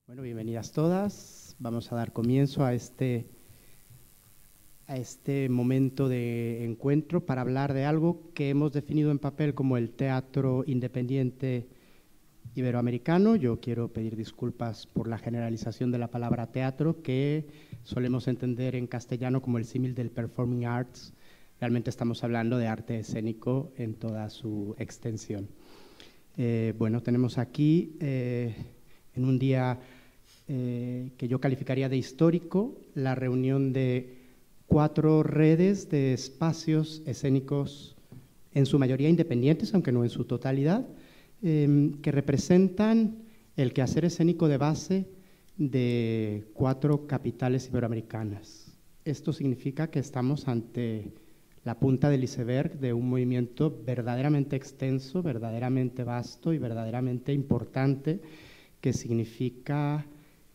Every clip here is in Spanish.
Bueno, bienvenidas todas. Vamos a dar comienzo a este momento de encuentro para hablar de algo que hemos definido en papel como el teatro independiente iberoamericano. Yo quiero pedir disculpas por la generalización de la palabra teatro, que solemos entender en castellano como el símil del performing arts. Realmente estamos hablando de arte escénico en toda su extensión. Bueno, tenemos aquí en un día que yo calificaría de histórico, la reunión de 4 redes de espacios escénicos, en su mayoría independientes, aunque no en su totalidad, que representan el quehacer escénico de base de 4 capitales iberoamericanas. Esto significa que estamos ante la punta del iceberg de un movimiento verdaderamente extenso, verdaderamente vasto y verdaderamente importante, que significa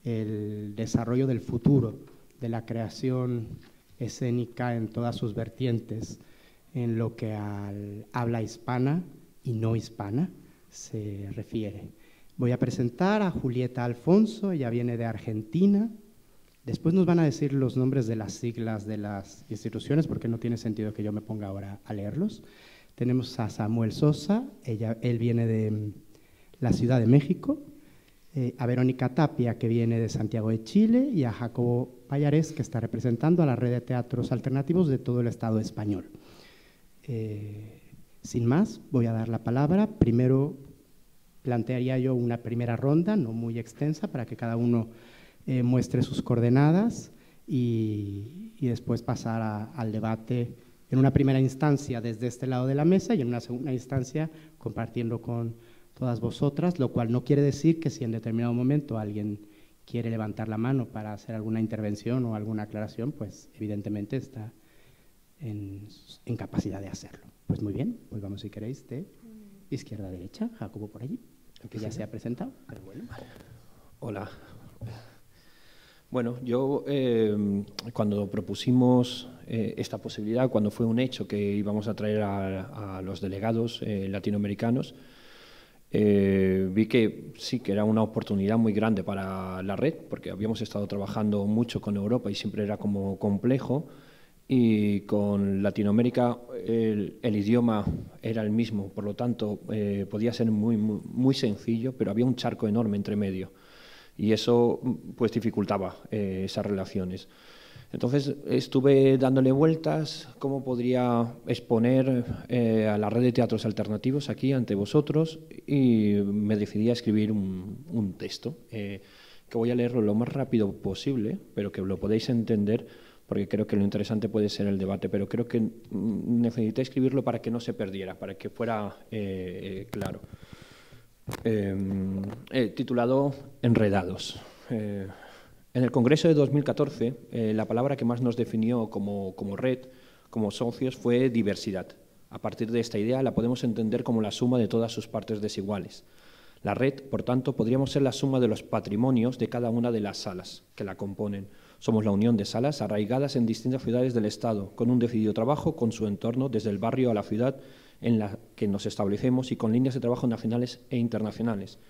el desarrollo del futuro de la creación escénica en todas sus vertientes, en lo que al habla hispana y no hispana se refiere. Voy a presentar a Julieta Alfonso, ella viene de Argentina. Después nos van a decir los nombres de las siglas de las instituciones, porque no tiene sentido que yo me ponga ahora a leerlos. Tenemos a Samuel Sosa, él viene de la Ciudad de México, a Verónica Tapia, que viene de Santiago de Chile, y a Jacobo Payares, que está representando a la red de teatros alternativos de todo el Estado español. Sin más, voy a dar la palabra. Primero plantearía yo una primera ronda, no muy extensa, para que cada uno muestre sus coordenadas y después pasar al debate en una primera instancia desde este lado de la mesa y en una segunda instancia compartiendo con todas vosotras, lo cual no quiere decir que si en determinado momento alguien quiere levantar la mano para hacer alguna intervención o alguna aclaración, pues evidentemente está en capacidad de hacerlo. Pues muy bien, pues vamos, si queréis, de izquierda a derecha. Jacobo por allí, que ya se ha presentado, pero bueno. Hola. Bueno, yo cuando propusimos esta posibilidad, cuando fue un hecho que íbamos a traer a los delegados latinoamericanos, vi que sí, que era una oportunidad muy grande para la red, porque habíamos estado trabajando mucho con Europa y siempre era como complejo, y con Latinoamérica el idioma era el mismo, por lo tanto podía ser muy sencillo, pero había un charco enorme entre medio y eso pues dificultaba esas relaciones. Entonces estuve dándole vueltas cómo podría exponer a la red de teatros alternativos aquí ante vosotros y me decidí a escribir un texto que voy a leerlo lo más rápido posible, pero que lo podéis entender porque creo que lo interesante puede ser el debate, pero creo que necesité escribirlo para que no se perdiera, para que fuera claro. Titulado Enredados. En el Congreso de 2014, la palabra que más nos definió como red, como socios, fue diversidad. A partir de esta idea la podemos entender como la suma de todas sus partes desiguales. La red, por tanto, podríamos ser la suma de los patrimonios de cada una de las salas que la componen. Somos la unión de salas arraigadas en distintas ciudades del Estado, con un decidido trabajo con su entorno, desde el barrio a la ciudad en la que nos establecemos y con líneas de trabajo nacionales e internacionales.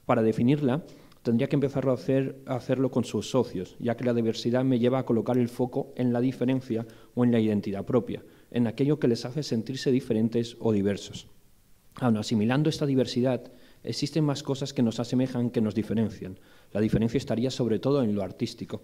Para definirla, tendría que empezar a hacerlo con sus socios, ya que la diversidad me lleva a colocar el foco en la diferencia o en la identidad propia, en aquello que les hace sentirse diferentes o diversos. Aun asimilando esta diversidad, existen más cosas que nos asemejan que nos diferencian. La diferencia estaría sobre todo en lo artístico,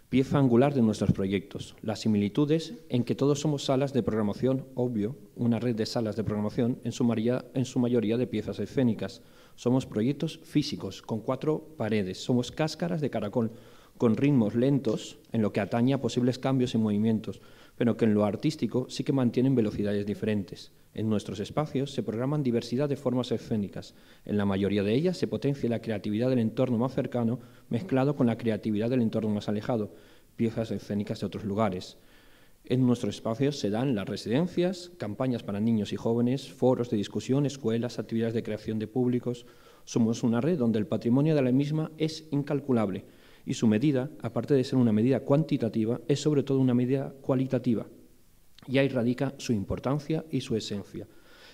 pieza angular de nuestros proyectos. Las similitudes en que todos somos salas de programación, obvio, una red de salas de programación en su mayoría de piezas escénicas. Somos proyectos físicos, con 4 paredes. Somos cáscaras de caracol, con ritmos lentos en lo que atañe a posibles cambios y movimientos, pero que en lo artístico sí que mantienen velocidades diferentes. En nuestros espacios se programan diversidad de formas escénicas. En la mayoría de ellas se potencia la creatividad del entorno más cercano mezclado con la creatividad del entorno más alejado, piezas escénicas de otros lugares. En nuestros espacios se dan las residencias, campañas para niños y jóvenes, foros de discusión, escuelas, actividades de creación de públicos. Somos una red donde el patrimonio de la misma es incalculable y su medida, aparte de ser una medida cuantitativa, es sobre todo una medida cualitativa. Y ahí radica su importancia y su esencia.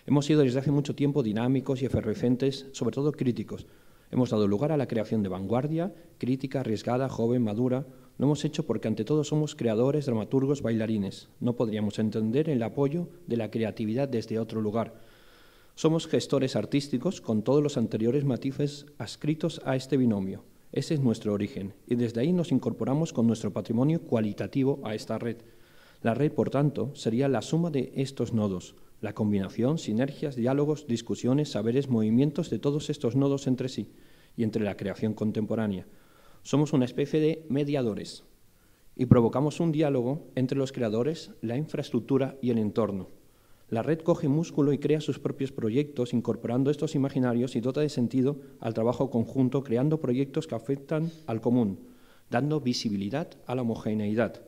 Hemos sido desde hace mucho tiempo dinámicos y efervescentes, sobre todo críticos. Hemos dado lugar a la creación de vanguardia, crítica, arriesgada, joven, madura. Lo hemos hecho porque ante todo somos creadores, dramaturgos, bailarines. No podríamos entender el apoyo de la creatividad desde otro lugar. Somos gestores artísticos con todos los anteriores matices adscritos a este binomio. Ese es nuestro origen y desde ahí nos incorporamos con nuestro patrimonio cualitativo a esta red. La red, por tanto, sería la suma de estos nodos, la combinación, sinergias, diálogos, discusiones, saberes, movimientos de todos estos nodos entre sí y entre la creación contemporánea. Somos una especie de mediadores y provocamos un diálogo entre los creadores, la infraestructura y el entorno. La red coge músculo y crea sus propios proyectos, incorporando estos imaginarios y dota de sentido al trabajo conjunto, creando proyectos que afectan al común, dando visibilidad a la homogeneidad.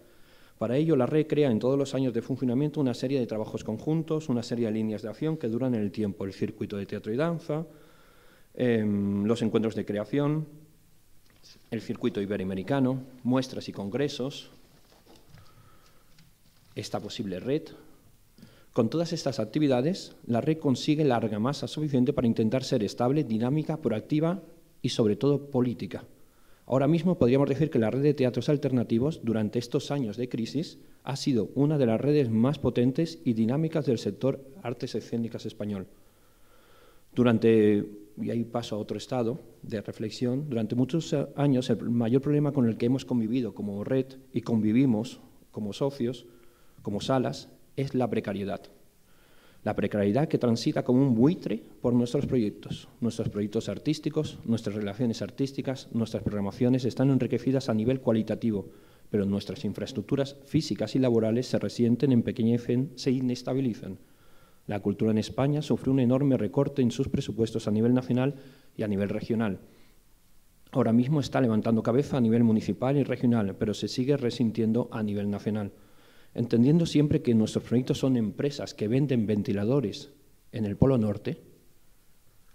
Para ello, la red crea en todos los años de funcionamiento una serie de trabajos conjuntos, una serie de líneas de acción que duran en el tiempo, el circuito de teatro y danza, los encuentros de creación, el circuito iberoamericano, muestras y congresos, esta posible red. Con todas estas actividades, la red consigue la argamasa suficiente para intentar ser estable, dinámica, proactiva y, sobre todo, política. Ahora mismo podríamos decir que la red de teatros alternativos, durante estos años de crisis, ha sido una de las redes más potentes y dinámicas del sector artes escénicas español. Y ahí paso a otro estado de reflexión, durante muchos años el mayor problema con el que hemos convivido como red y convivimos como socios, como salas, es la precariedad. La precariedad que transita como un buitre por nuestros proyectos artísticos, nuestras relaciones artísticas, nuestras programaciones están enriquecidas a nivel cualitativo, pero nuestras infraestructuras físicas y laborales se resienten, empequeñecen, se inestabilizan. La cultura en España sufrió un enorme recorte en sus presupuestos a nivel nacional y a nivel regional. Ahora mismo está levantando cabeza a nivel municipal y regional, pero se sigue resintiendo a nivel nacional. Entendiendo siempre que nuestros proyectos son empresas que venden ventiladores en el Polo Norte,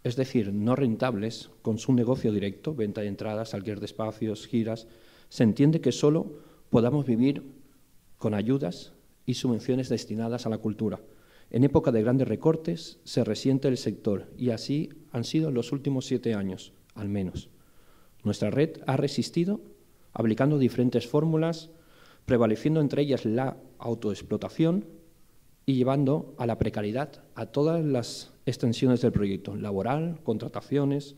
es decir, no rentables, con su negocio directo, venta de entradas, alquiler de espacios, giras, se entiende que solo podamos vivir con ayudas y subvenciones destinadas a la cultura. En época de grandes recortes se resiente el sector y así han sido los últimos 7 años, al menos. Nuestra red ha resistido aplicando diferentes fórmulas, prevaleciendo entre ellas la autoexplotación y llevando a la precariedad a todas las extensiones del proyecto, laboral, contrataciones.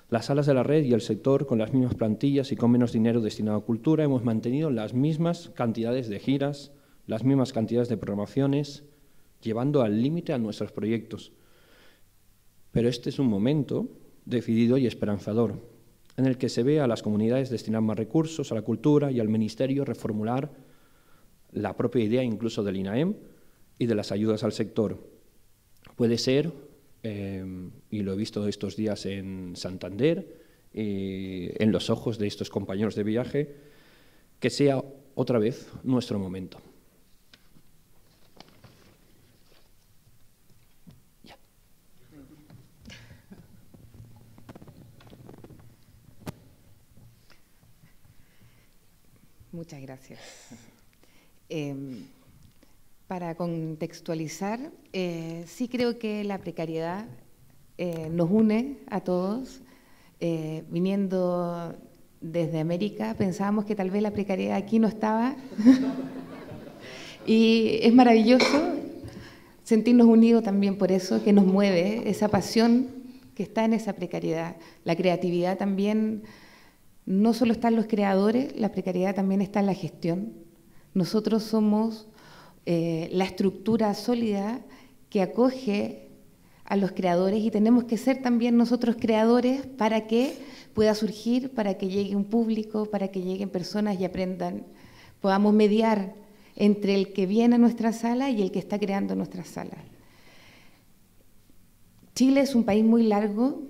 Las salas de la red y el sector, con las mismas plantillas y con menos dinero destinado a cultura, hemos mantenido las mismas cantidades de giras, las mismas cantidades de programaciones, llevando al límite a nuestros proyectos. Pero este es un momento decidido y esperanzador, en el que se ve a las comunidades destinar más recursos a la cultura y al Ministerio reformular la propia idea incluso del INAEM y de las ayudas al sector. Puede ser, y lo he visto estos días en Santander, en los ojos de estos compañeros de viaje, que sea otra vez nuestro momento. Muchas gracias. Para contextualizar, sí creo que la precariedad nos une a todos. Viniendo desde América, pensábamos que tal vez la precariedad aquí no estaba. Y es maravilloso sentirnos unidos también por eso, que nos mueve, esa pasión que está en esa precariedad. La creatividad también. No solo están los creadores, la precariedad también está en la gestión. Nosotros somos la estructura sólida que acoge a los creadores y tenemos que ser también nosotros creadores para que pueda surgir, para que llegue un público, para que lleguen personas y aprendan, podamos mediar entre el que viene a nuestra sala y el que está creando nuestra sala. Chile es un país muy largo,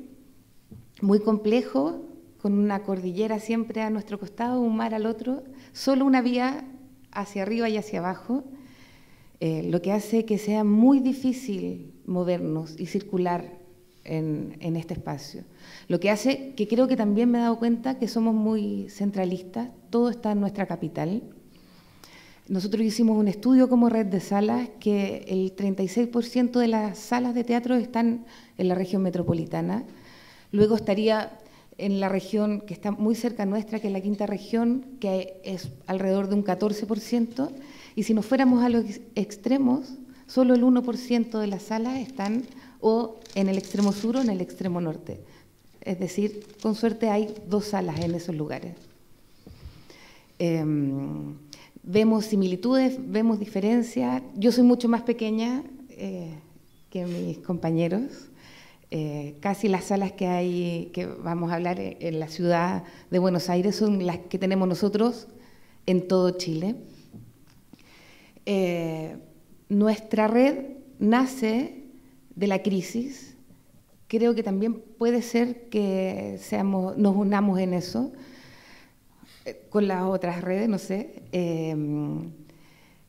muy complejo, con una cordillera siempre a nuestro costado, un mar al otro, solo una vía hacia arriba y hacia abajo, lo que hace que sea muy difícil movernos y circular en este espacio. Lo que hace que creo que también me he dado cuenta que somos muy centralistas, todo está en nuestra capital. Nosotros hicimos un estudio como red de salas que el 36% de las salas de teatro están en la región metropolitana. Luego estaría en la región que está muy cerca nuestra, que es la quinta región, que es alrededor de un 14%, y si nos fuéramos a los extremos, solo el 1% de las salas están o en el extremo sur o en el extremo norte. Es decir, con suerte hay 2 salas en esos lugares. Vemos similitudes, vemos diferencias. Yo soy mucho más pequeña que mis compañeros. Casi las salas que hay, que vamos a hablar en la ciudad de Buenos Aires, son las que tenemos nosotros en todo Chile. Nuestra red nace de la crisis. Creo que también puede ser que nos unamos en eso, con las otras redes, no sé.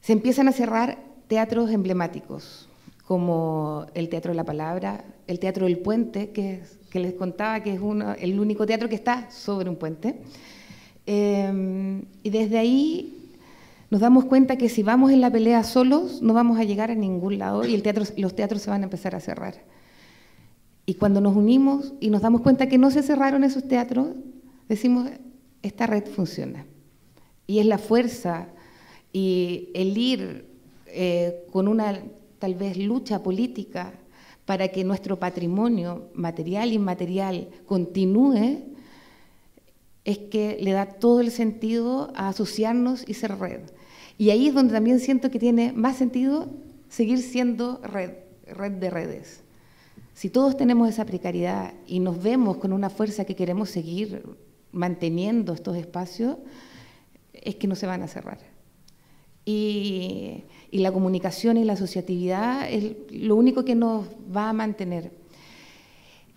Se empiezan a cerrar teatros emblemáticos, como el Teatro de la Palabra, el Teatro del Puente, que les contaba que es el único teatro que está sobre un puente. Y desde ahí nos damos cuenta que si vamos en la pelea solos, no vamos a llegar a ningún lado y los teatros se van a empezar a cerrar. Y cuando nos unimos y nos damos cuenta que no se cerraron esos teatros, decimos, esta red funciona. Y es la fuerza y el ir con una, tal vez, lucha política para que nuestro patrimonio material e inmaterial continúe, es que le da todo el sentido a asociarnos y ser red. Y ahí es donde también siento que tiene más sentido seguir siendo red de redes. Si todos tenemos esa precariedad y nos vemos con una fuerza que queremos seguir manteniendo estos espacios, es que no se van a cerrar. Y la comunicación y la asociatividad es lo único que nos va a mantener.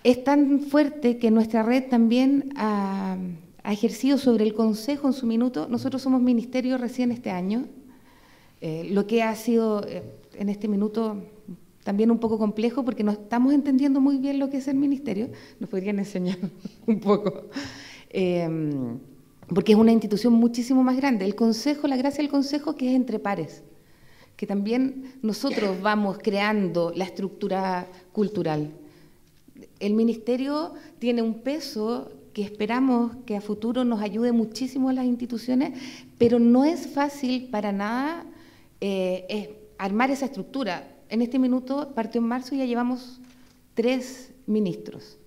Es tan fuerte que nuestra red también ha ejercido sobre el Consejo en su minuto. Nosotros somos ministerio recién este año, lo que ha sido en este minuto también un poco complejo porque no estamos entendiendo muy bien lo que es el ministerio. Nos podrían enseñar un poco, porque es una institución muchísimo más grande. El Consejo, la gracia del Consejo, que es entre pares, que también nosotros vamos creando la estructura cultural. El ministerio tiene un peso que esperamos que a futuro nos ayude muchísimo a las instituciones, pero no es fácil para nada armar esa estructura. En este minuto, partió en marzo y ya llevamos 3 ministros.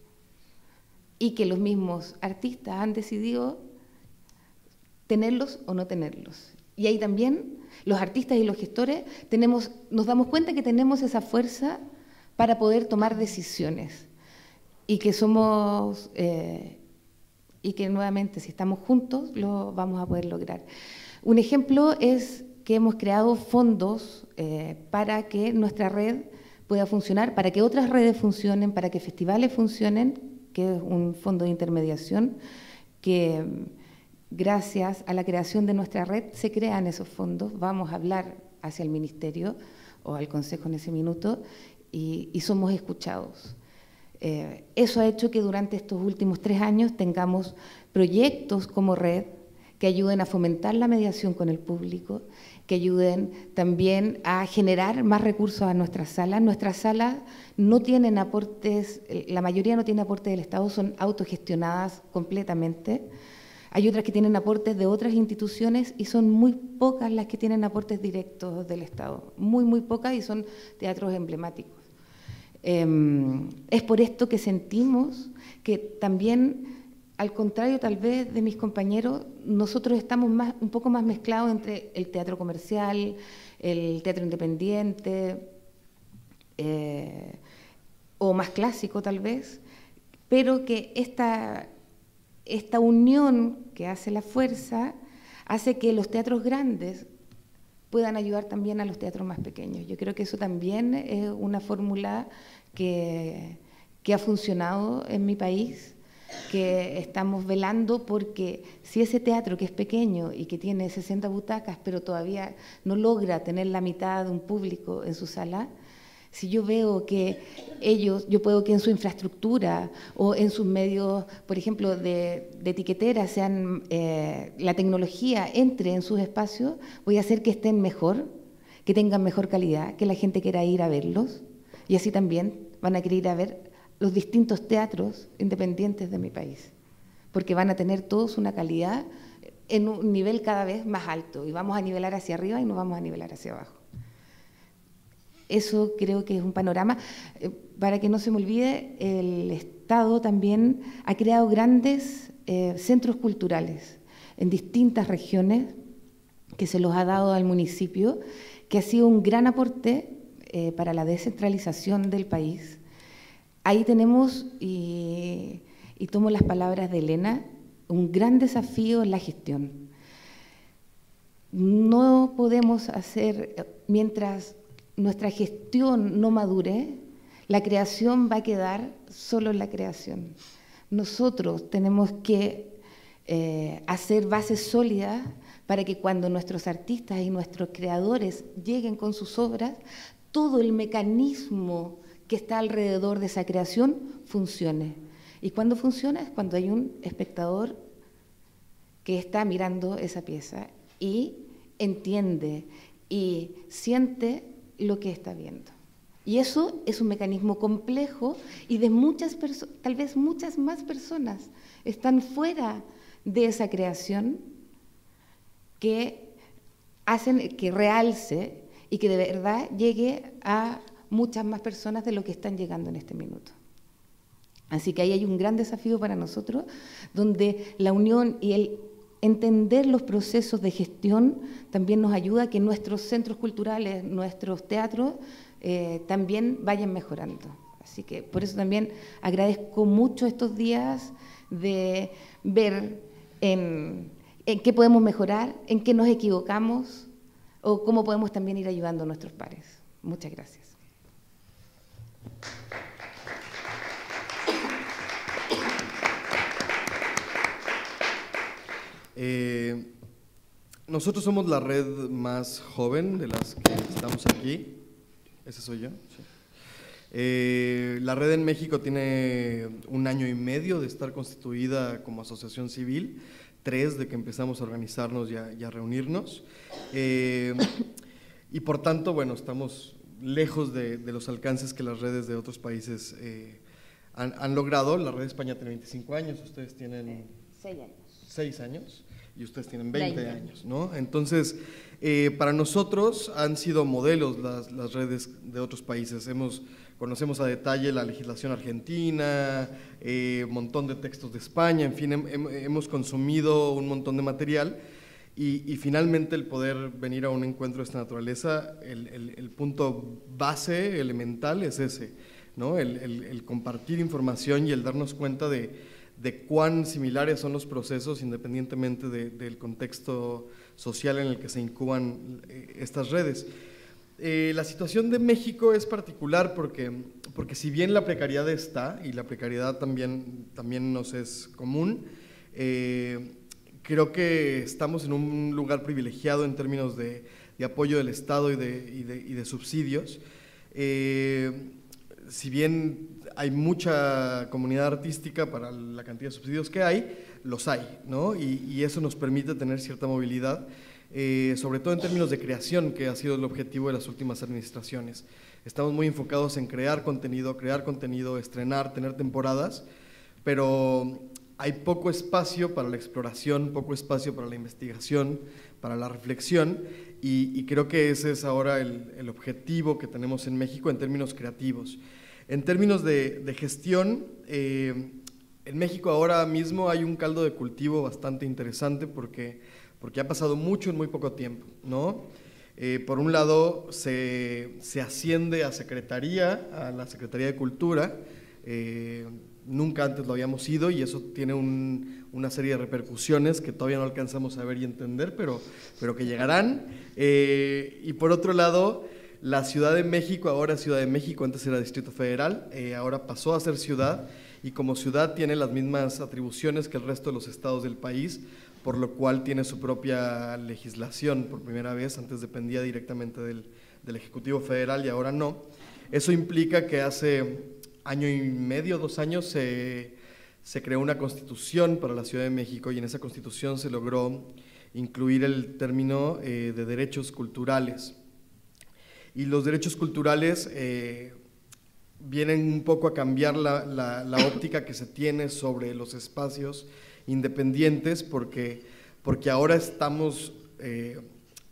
Y que los mismos artistas han decidido tenerlos o no tenerlos. Y ahí también los artistas y los gestores nos damos cuenta que tenemos esa fuerza para poder tomar decisiones. Y que somos, y que nuevamente si estamos juntos lo vamos a poder lograr. Un ejemplo es que hemos creado fondos para que nuestra red pueda funcionar, para que otras redes funcionen, para que festivales funcionen, que es un fondo de intermediación que gracias a la creación de nuestra red se crean esos fondos. Vamos a hablar hacia el ministerio o al Consejo en ese minuto y somos escuchados. Eso ha hecho que durante estos últimos 3 años tengamos proyectos como red que ayuden a fomentar la mediación con el público, que ayuden también a generar más recursos a nuestras salas. Nuestras salas no tienen aportes, la mayoría no tiene aportes del Estado, son autogestionadas completamente. Hay otras que tienen aportes de otras instituciones y son muy pocas las que tienen aportes directos del Estado, muy, muy pocas, y son teatros emblemáticos. Es por esto que sentimos que también, al contrario tal vez de mis compañeros, nosotros estamos un poco más mezclados entre el teatro comercial, el teatro independiente, o más clásico tal vez, pero que esta unión que hace la fuerza hace que los teatros grandes puedan ayudar también a los teatros más pequeños. Yo creo que eso también es una fórmula que ha funcionado en mi país, que estamos velando porque si ese teatro que es pequeño y que tiene 60 butacas, pero todavía no logra tener la mitad de un público en su sala, si yo veo que yo puedo que en su infraestructura o en sus medios, por ejemplo, de etiquetera, la tecnología entre en sus espacios, voy a hacer que estén mejor, que tengan mejor calidad, que la gente quiera ir a verlos, y así también van a querer ir a ver los distintos teatros independientes de mi país. porque van a tener todos una calidad en un nivel cada vez más alto, y vamos a nivelar hacia arriba y no vamos a nivelar hacia abajo. Eso creo que es un panorama. Para que no se me olvide, el Estado también ha creado grandes centros culturales en distintas regiones, que se los ha dado al municipio, que ha sido un gran aporte para la descentralización del país. Ahí tenemos, y tomo las palabras de Elena, un gran desafío en la gestión. No podemos hacer, mientras nuestra gestión no madure, la creación va a quedar solo en la creación. Nosotros tenemos que hacer bases sólidas para que cuando nuestros artistas y nuestros creadores lleguen con sus obras, todo el mecanismo que está alrededor de esa creación funcione. Y cuando funciona es cuando hay un espectador que está mirando esa pieza y entiende y siente lo que está viendo. Y eso es un mecanismo complejo, y de muchas personas, tal vez muchas más personas están fuera de esa creación, que hacen que realce y que de verdad llegue a muchas más personas de lo que están llegando en este minuto. Así que ahí hay un gran desafío para nosotros, donde la unión y el entender los procesos de gestión también nos ayuda a que nuestros centros culturales, nuestros teatros, también vayan mejorando. Así que por eso también agradezco mucho estos días de ver en qué podemos mejorar, en qué nos equivocamos, o cómo podemos también ir ayudando a nuestros pares. Muchas gracias. Nosotros somos la red más joven de las que estamos aquí. ¿Ese soy yo? Sí. La red en México tiene 1 año y medio de estar constituida como asociación civil, 3 de que empezamos a organizarnos y a reunirnos. Y por tanto, bueno, estamos lejos de los alcances que las redes de otros países han logrado. La red de España tiene 25 años, ustedes tienen 6 años. 6 años, y ustedes tienen 20 años, ¿no? Entonces, para nosotros han sido modelos las redes de otros países. Conocemos a detalle la legislación argentina, un montón de textos de España, en fin, hemos consumido un montón de material, y finalmente el poder venir a un encuentro de esta naturaleza, el punto base, elemental, es ese, ¿no? El compartir información y el darnos cuenta de cuán similares son los procesos independientemente del contexto social en el que se incuban estas redes. La situación de México es particular porque si bien la precariedad está, y la precariedad también nos es común, creo que estamos en un lugar privilegiado en términos de apoyo del Estado y de subsidios. Si bien hay mucha comunidad artística para la cantidad de subsidios que hay, los hay, ¿no? Y eso nos permite tener cierta movilidad, sobre todo en términos de creación, que ha sido el objetivo de las últimas administraciones. Estamos muy enfocados en crear contenido, estrenar, tener temporadas, pero hay poco espacio para la exploración, poco espacio para la investigación, para la reflexión, y creo que ese es ahora el objetivo que tenemos en México en términos creativos. En términos de gestión, en México ahora mismo hay un caldo de cultivo bastante interesante porque ha pasado mucho en muy poco tiempo, ¿no? Por un lado, se asciende a la Secretaría de Cultura, nunca antes lo habíamos sido, y eso tiene una serie de repercusiones que todavía no alcanzamos a ver y entender, pero que llegarán. Y por otro lado, la Ciudad de México, ahora Ciudad de México, antes era Distrito Federal, ahora pasó a ser ciudad, y como ciudad tiene las mismas atribuciones que el resto de los estados del país, por lo cual tiene su propia legislación por primera vez. Antes dependía directamente del Ejecutivo Federal y ahora no. Eso implica que hace 1 año y medio, 2 años, se creó una constitución para la Ciudad de México, y en esa constitución se logró incluir el término de derechos culturales. Y los derechos culturales vienen un poco a cambiar la óptica que se tiene sobre los espacios independientes, porque ahora estamos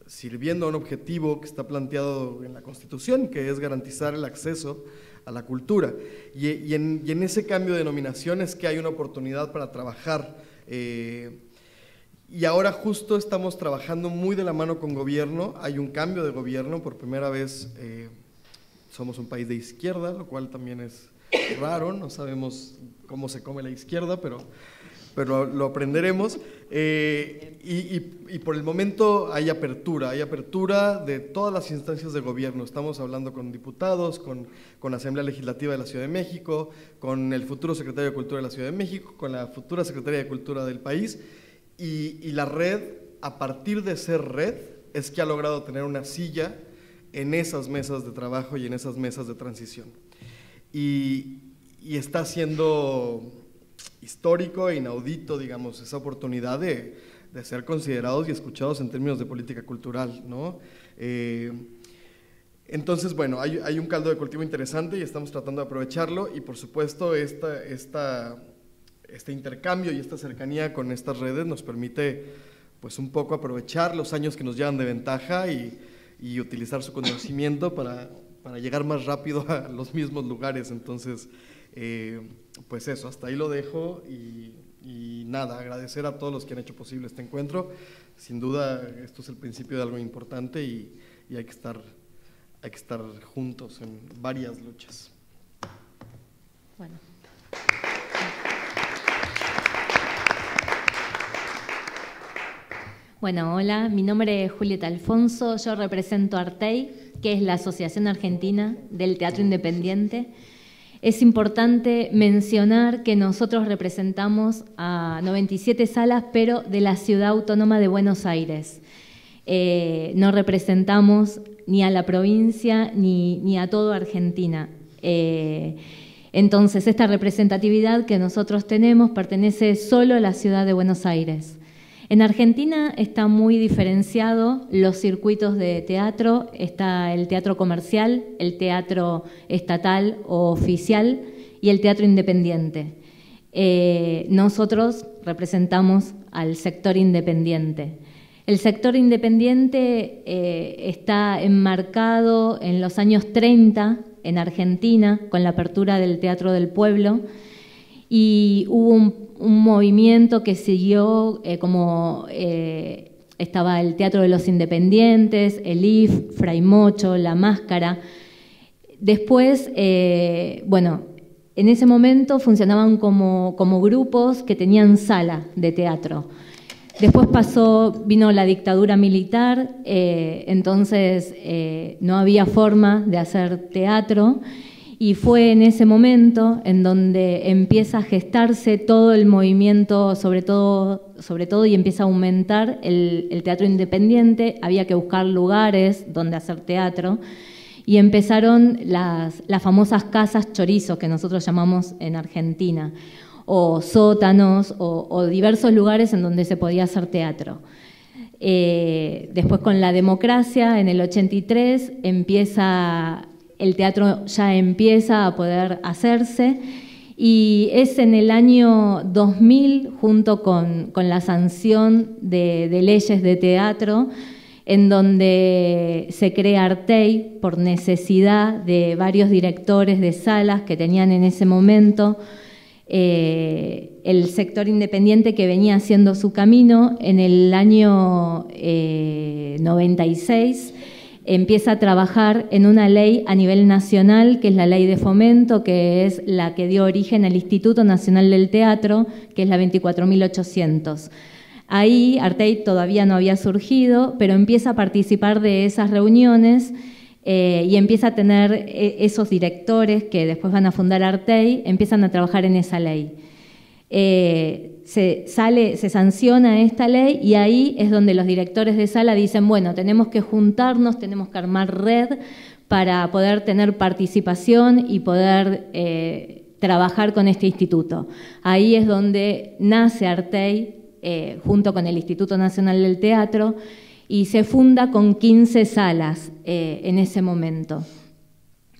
sirviendo a un objetivo que está planteado en la Constitución, que es garantizar el acceso a la cultura. Y en ese cambio de denominación es que hay una oportunidad para trabajar. Y ahora justo estamos trabajando muy de la mano con gobierno, hay un cambio de gobierno, por primera vez somos un país de izquierda, lo cual también es raro, no sabemos cómo se come la izquierda, pero lo aprenderemos. Y por el momento hay apertura de todas las instancias de gobierno. Estamos hablando con diputados, con la Asamblea Legislativa de la Ciudad de México, con el futuro secretario de Cultura de la Ciudad de México, con la futura secretaria de Cultura del país, y la red, a partir de ser red, es que ha logrado tener una silla en esas mesas de trabajo y en esas mesas de transición. Y está siendo histórico e inaudito, digamos, esa oportunidad de ser considerados y escuchados en términos de política cultural, ¿no? Entonces, bueno, hay un caldo de cultivo interesante y estamos tratando de aprovecharlo, y por supuesto este intercambio y esta cercanía con estas redes nos permite pues un poco aprovechar los años que nos llevan de ventaja y utilizar su conocimiento para llegar más rápido a los mismos lugares. Entonces, pues eso, hasta ahí lo dejo, y nada, agradecer a todos los que han hecho posible este encuentro. Sin duda esto es el principio de algo importante, y hay que estar juntos en varias luchas. Bueno. Bueno, hola, mi nombre es Julieta Alfonso, yo represento a Artey, que es la Asociación Argentina del Teatro Independiente. Es importante mencionar que nosotros representamos a 97 salas, pero de la Ciudad Autónoma de Buenos Aires. No representamos ni a la provincia ni a toda Argentina. Entonces, esta representatividad que nosotros tenemos pertenece solo a la Ciudad de Buenos Aires. En Argentina está muy diferenciado los circuitos de teatro. Está el teatro comercial, el teatro estatal o oficial y el teatro independiente. Nosotros representamos al sector independiente. El sector independiente está enmarcado en los años 30 en Argentina con la apertura del Teatro del Pueblo, y hubo un movimiento que siguió estaba el Teatro de los Independientes, el IF, Fray Mocho, La Máscara. Después, bueno, en ese momento funcionaban como grupos que tenían sala de teatro. Después vino la dictadura militar, entonces no había forma de hacer teatro, y fue en ese momento en donde empieza a gestarse todo el movimiento, sobre todo y empieza a aumentar el teatro independiente. Había que buscar lugares donde hacer teatro, y empezaron las famosas casas chorizo, que nosotros llamamos en Argentina, o sótanos, o diversos lugares en donde se podía hacer teatro. Después, con la democracia, en el 83, el teatro ya empieza a poder hacerse, y es en el año 2000, junto con la sanción de leyes de teatro, en donde se crea Artey por necesidad de varios directores de salas que tenían en ese momento el sector independiente, que venía haciendo su camino. En el año 96 empieza a trabajar en una ley a nivel nacional, que es la Ley de Fomento, que es la que dio origen al Instituto Nacional del Teatro, que es la 24.800. Ahí Artey todavía no había surgido, pero empieza a participar de esas reuniones y empieza a tener esos directores que después van a fundar Artey, empiezan a trabajar en esa ley. Se sanciona esta ley, y ahí es donde los directores de sala dicen, bueno, tenemos que juntarnos, tenemos que armar red para poder tener participación y poder trabajar con este instituto. Ahí es donde nace Artey, junto con el Instituto Nacional del Teatro, y se funda con 15 salas en ese momento.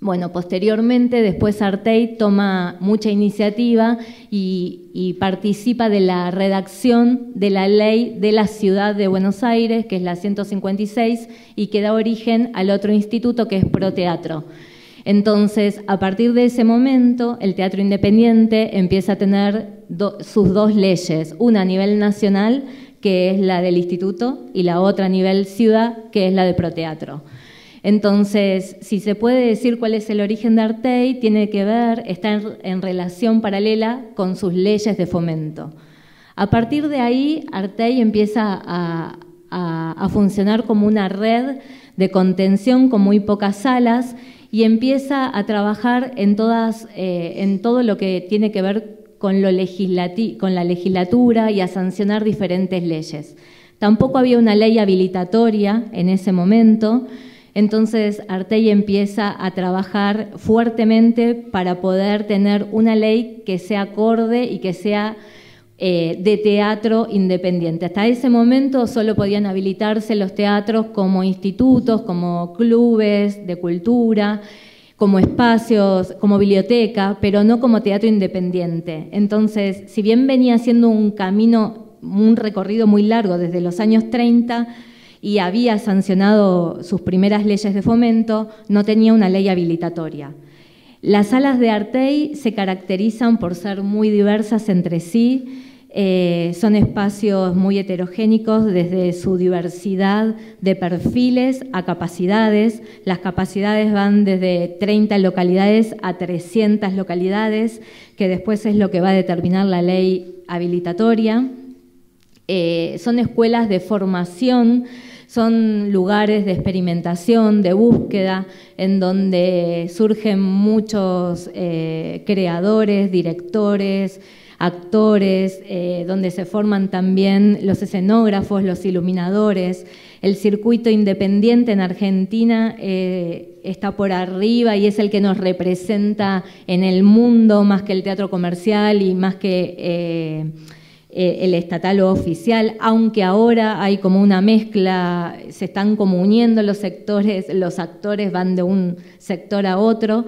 Bueno, posteriormente, después Artey toma mucha iniciativa y participa de la redacción de la ley de la Ciudad de Buenos Aires, que es la 156, y que da origen al otro instituto que es Proteatro. Entonces, a partir de ese momento, el teatro independiente empieza a tener sus dos leyes, una a nivel nacional, que es la del instituto, y la otra a nivel ciudad, que es la de Proteatro. Entonces, si se puede decir cuál es el origen de Artey, tiene que ver, está en relación paralela con sus leyes de fomento. A partir de ahí, Artey empieza a funcionar como una red de contención con muy pocas salas y empieza a trabajar en todo lo que tiene que ver con la legislatura y a sancionar diferentes leyes. Tampoco había una ley habilitatoria en ese momento. Entonces, Artey empieza a trabajar fuertemente para poder tener una ley que sea acorde y que sea de teatro independiente. Hasta ese momento solo podían habilitarse los teatros como institutos, como clubes de cultura, como espacios, como biblioteca, pero no como teatro independiente. Entonces, si bien venía siendo un recorrido muy largo desde los años 30, y había sancionado sus primeras leyes de fomento, no tenía una ley habilitatoria. Las salas de Artey se caracterizan por ser muy diversas entre sí, son espacios muy heterogénicos desde su diversidad de perfiles a capacidades. Las capacidades van desde 30 localidades a 300 localidades, que después es lo que va a determinar la ley habilitatoria. Son escuelas de formación, son lugares de experimentación, de búsqueda, en donde surgen muchos creadores, directores, actores, donde se forman también los escenógrafos, los iluminadores. El circuito independiente en Argentina está por arriba y es el que nos representa en el mundo, más que el teatro comercial y más que el estatal o oficial, aunque ahora hay como una mezcla, se están como uniendo los sectores, los actores van de un sector a otro,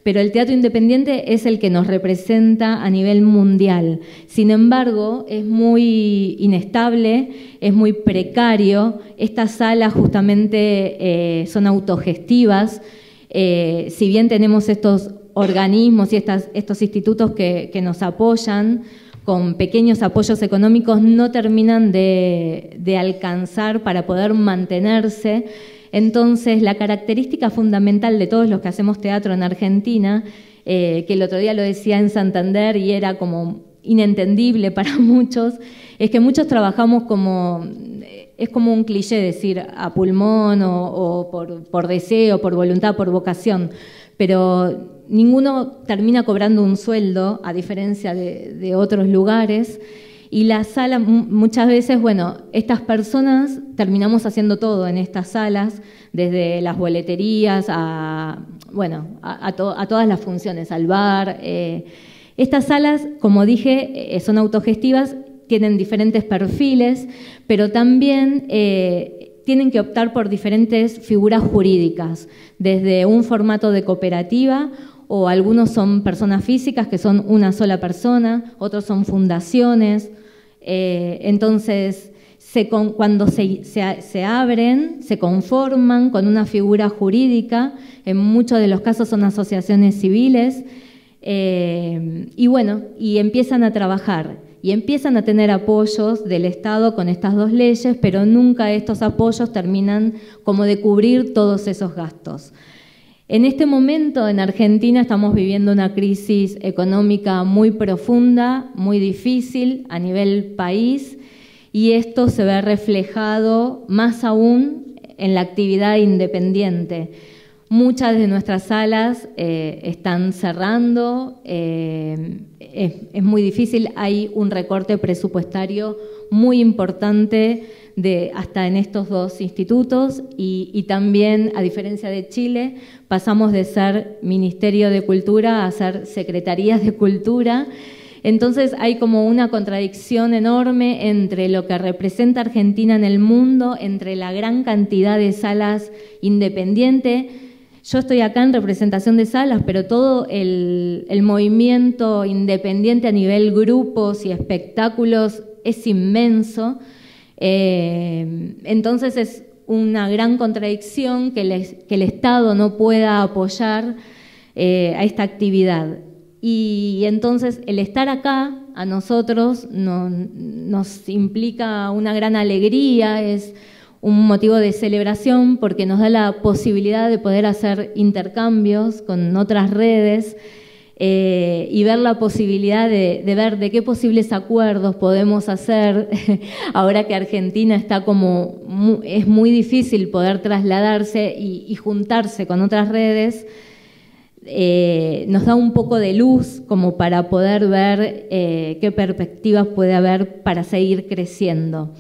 pero el teatro independiente es el que nos representa a nivel mundial. Sin embargo, es muy inestable, es muy precario. Estas salas justamente son autogestivas. Si bien tenemos estos organismos y estos institutos que nos apoyan, con pequeños apoyos económicos no terminan de alcanzar para poder mantenerse. Entonces, la característica fundamental de todos los que hacemos teatro en Argentina, que el otro día lo decía en Santander y era como inentendible para muchos, es que muchos trabajamos es como un cliché decir a pulmón o por deseo, por voluntad, por vocación, pero ninguno termina cobrando un sueldo, a diferencia de otros lugares, y la sala muchas veces, bueno, estas personas terminamos haciendo todo en estas salas, desde las boleterías a todas las funciones, al bar. Estas salas, como dije, son autogestivas, tienen diferentes perfiles, pero también tienen que optar por diferentes figuras jurídicas, desde un formato de cooperativa, o algunos son personas físicas que son una sola persona, otros son fundaciones. Entonces, cuando se abren, se conforman con una figura jurídica, en muchos de los casos son asociaciones civiles, y empiezan a trabajar. Y empiezan a tener apoyos del Estado con estas dos leyes, pero nunca estos apoyos terminan como de cubrir todos esos gastos. En este momento en Argentina estamos viviendo una crisis económica muy profunda, muy difícil a nivel país, y esto se ve reflejado más aún en la actividad independiente. Muchas de nuestras salas están cerrando, es muy difícil, hay un recorte presupuestario muy importante hasta en estos dos institutos y también, a diferencia de Chile, pasamos de ser Ministerio de Cultura a ser Secretarías de Cultura. Entonces hay como una contradicción enorme entre lo que representa Argentina en el mundo, entre la gran cantidad de salas independientes. Yo estoy acá en representación de salas, pero todo el movimiento independiente a nivel grupos y espectáculos es inmenso. Entonces es una gran contradicción que el Estado no pueda apoyar a esta actividad. Y entonces el estar acá a nosotros nos implica una gran alegría, es un motivo de celebración porque nos da la posibilidad de poder hacer intercambios con otras redes y ver la posibilidad de ver de qué posibles acuerdos podemos hacer ahora que Argentina está es muy difícil poder trasladarse y juntarse con otras redes. Nos da un poco de luz como para poder ver qué perspectivas puede haber para seguir creciendo.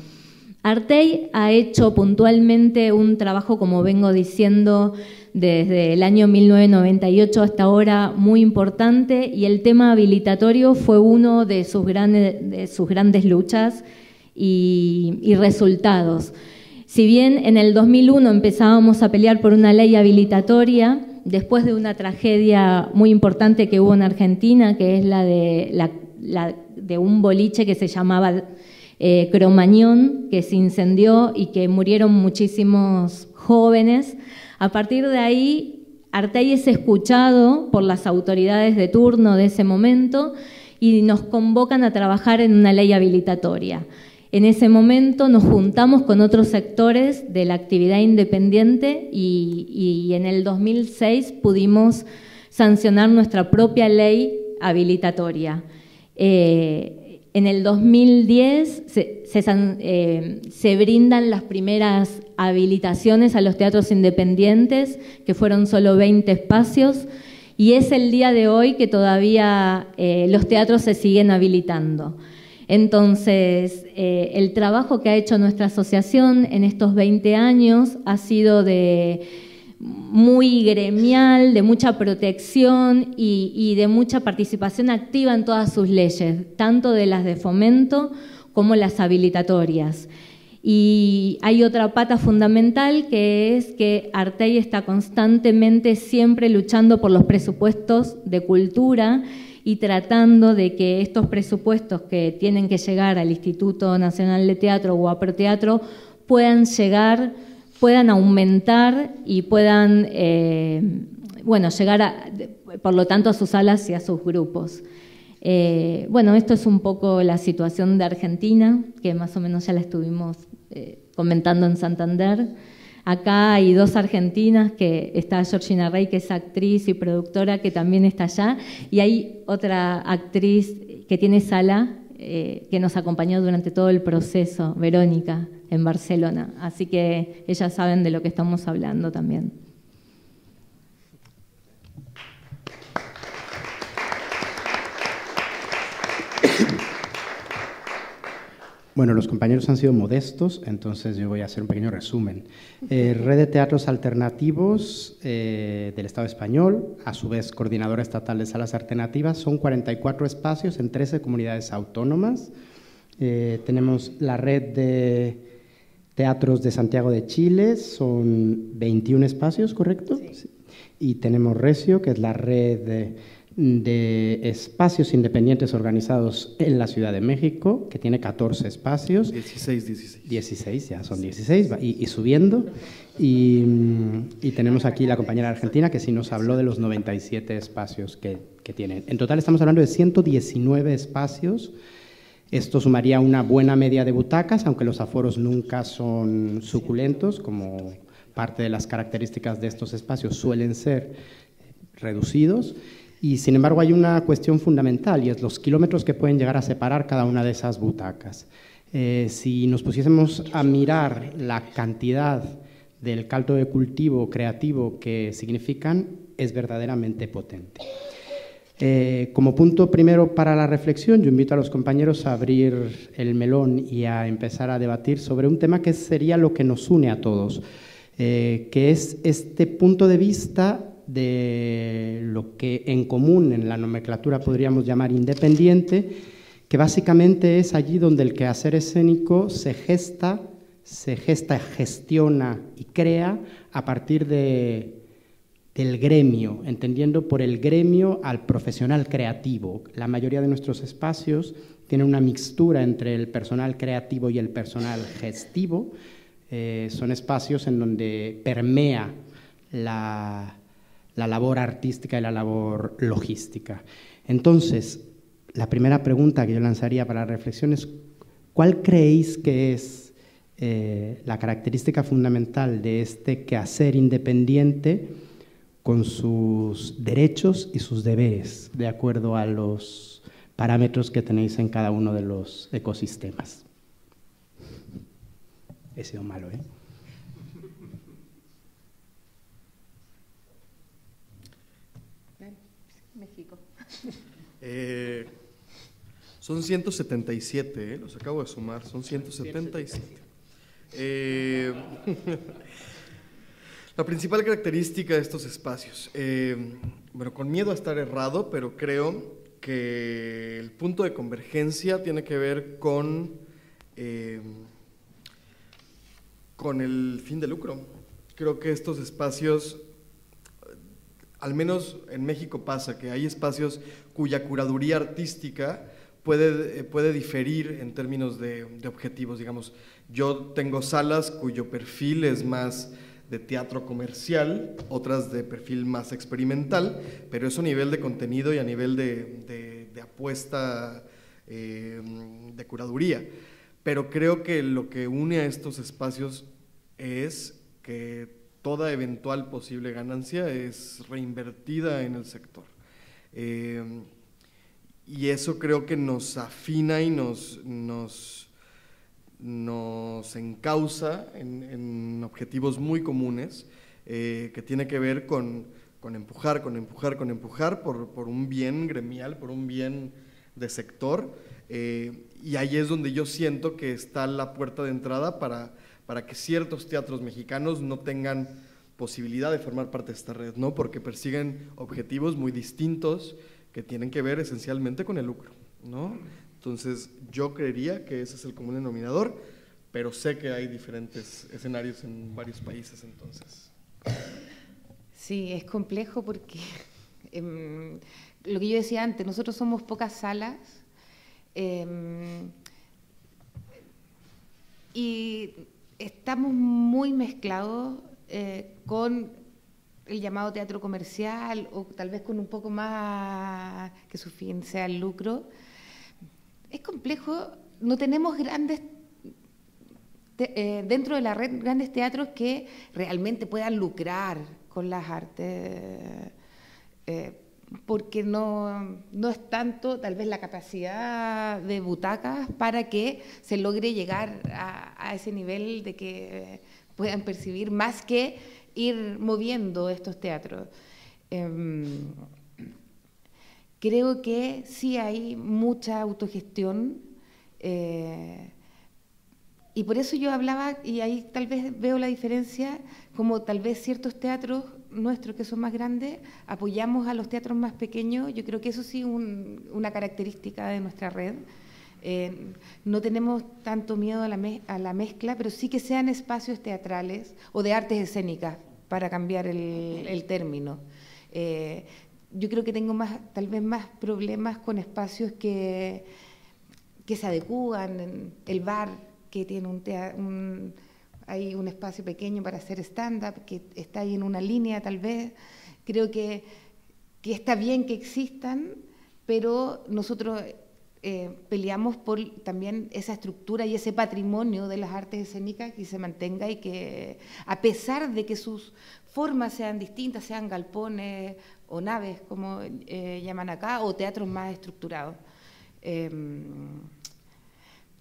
Artey ha hecho puntualmente un trabajo, como vengo diciendo, desde el año 1998 hasta ahora muy importante, y el tema habilitatorio fue uno de sus grandes luchas y resultados. Si bien en el 2001 empezábamos a pelear por una ley habilitatoria, después de una tragedia muy importante que hubo en Argentina, que es la de un boliche que se llamaba Cromañón, que se incendió y que murieron muchísimos jóvenes. A partir de ahí, Artey es escuchado por las autoridades de turno de ese momento y nos convocan a trabajar en una ley habilitatoria. En ese momento nos juntamos con otros sectores de la actividad independiente y en el 2006 pudimos sancionar nuestra propia ley habilitatoria. En el 2010 se brindan las primeras habilitaciones a los teatros independientes, que fueron solo 20 espacios, y es el día de hoy que todavía los teatros se siguen habilitando. Entonces, el trabajo que ha hecho nuestra asociación en estos 20 años ha sido muy gremial, de mucha protección y de mucha participación activa en todas sus leyes, tanto de las de fomento como las habilitatorias. Y hay otra pata fundamental, que es que Artey está constantemente siempre luchando por los presupuestos de cultura y tratando de que estos presupuestos que tienen que llegar al Instituto Nacional de Teatro o a Proteatro puedan aumentar y puedan llegar por lo tanto a sus salas y a sus grupos. Esto es un poco la situación de Argentina, que más o menos ya la estuvimos comentando en Santander. Acá hay dos argentinas, que está Georgina Rey, que es actriz y productora, que también está allá, y hay otra actriz que tiene sala, que nos acompañó durante todo el proceso, Verónica, en Barcelona. Así que ellas saben de lo que estamos hablando también. Bueno, los compañeros han sido modestos, entonces yo voy a hacer un pequeño resumen. Red de Teatros Alternativos del Estado español, a su vez Coordinadora Estatal de Salas Alternativas, son 44 espacios en 13 comunidades autónomas. Tenemos la Red de Teatros de Santiago de Chile, son 21 espacios, ¿correcto? Sí. Y tenemos Recio, que es la red de espacios independientes organizados en la Ciudad de México, que tiene 14 espacios. 16, ya son 16, y subiendo. Y tenemos aquí la compañera argentina, que sí nos habló de los 97 espacios que tienen. En total estamos hablando de 119 espacios. Esto sumaría una buena media de butacas, aunque los aforos nunca son suculentos, como parte de las características de estos espacios suelen ser reducidos. Y sin embargo hay una cuestión fundamental, y es los kilómetros que pueden llegar a separar cada una de esas butacas. Si nos pusiésemos a mirar la cantidad del caldo de cultivo creativo que significan, es verdaderamente potente. Como punto primero para la reflexión, yo invito a los compañeros a abrir el melón y a empezar a debatir sobre un tema que sería lo que nos une a todos, que es este punto de vista de lo que en común en la nomenclatura podríamos llamar independiente, que básicamente es allí donde el quehacer escénico se gesta, gestiona y crea a partir de del gremio, entendiendo por el gremio al profesional creativo. La mayoría de nuestros espacios tienen una mixtura entre el personal creativo y el personal gestivo. Son espacios en donde permea la labor artística y la labor logística. Entonces, la primera pregunta que yo lanzaría para la reflexión es: ¿cuál creéis que es la característica fundamental de este quehacer independiente con sus derechos y sus deberes, de acuerdo a los parámetros que tenéis en cada uno de los ecosistemas? He sido malo, ¿eh? México. Son 177, los acabo de sumar, son 177. La principal característica de estos espacios, bueno, con miedo a estar errado, pero creo que el punto de convergencia tiene que ver con el fin de lucro. Creo que estos espacios, al menos en México pasa, que hay espacios cuya curaduría artística puede diferir en términos de objetivos. Digamos, yo tengo salas cuyo perfil es más de teatro comercial, otras de perfil más experimental, pero eso a nivel de contenido y a nivel de apuesta de curaduría. Pero creo que lo que une a estos espacios es que toda eventual posible ganancia es reinvertida en el sector. Y eso creo que nos afina y nos encausa en objetivos muy comunes, que tiene que ver con empujar por un bien gremial, por un bien de sector, y ahí es donde yo siento que está la puerta de entrada para que ciertos teatros mexicanos no tengan posibilidad de formar parte de esta red, ¿no? Porque persiguen objetivos muy distintos que tienen que ver esencialmente con el lucro, ¿no? Entonces, yo creería que ese es el común denominador, pero sé que hay diferentes escenarios en varios países, entonces. Sí, es complejo porque lo que yo decía antes, nosotros somos pocas salas y estamos muy mezclados con el llamado teatro comercial, o tal vez con un poco más que su fin sea el lucro. Es complejo, no tenemos dentro de la red grandes teatros que realmente puedan lucrar con las artes, porque no es tanto tal vez la capacidad de butacas para que se logre llegar a ese nivel de que puedan percibir, más que ir moviendo estos teatros. Creo que sí hay mucha autogestión, y por eso yo hablaba, y ahí tal vez veo la diferencia, como tal vez ciertos teatros nuestros que son más grandes, apoyamos a los teatros más pequeños. Yo creo que eso sí es una característica de nuestra red. No tenemos tanto miedo a la mezcla, pero sí que sean espacios teatrales o de artes escénicas, para cambiar el término. Yo creo que tengo tal vez más problemas con espacios que se adecúan, el bar, que tiene hay un espacio pequeño para hacer stand-up, que está ahí en una línea tal vez. Creo que está bien que existan, pero nosotros peleamos por también esa estructura y ese patrimonio de las artes escénicas, que se mantenga, y que a pesar de que sus formas sean distintas, sean galpones o naves, como llaman acá, o teatros más estructurados,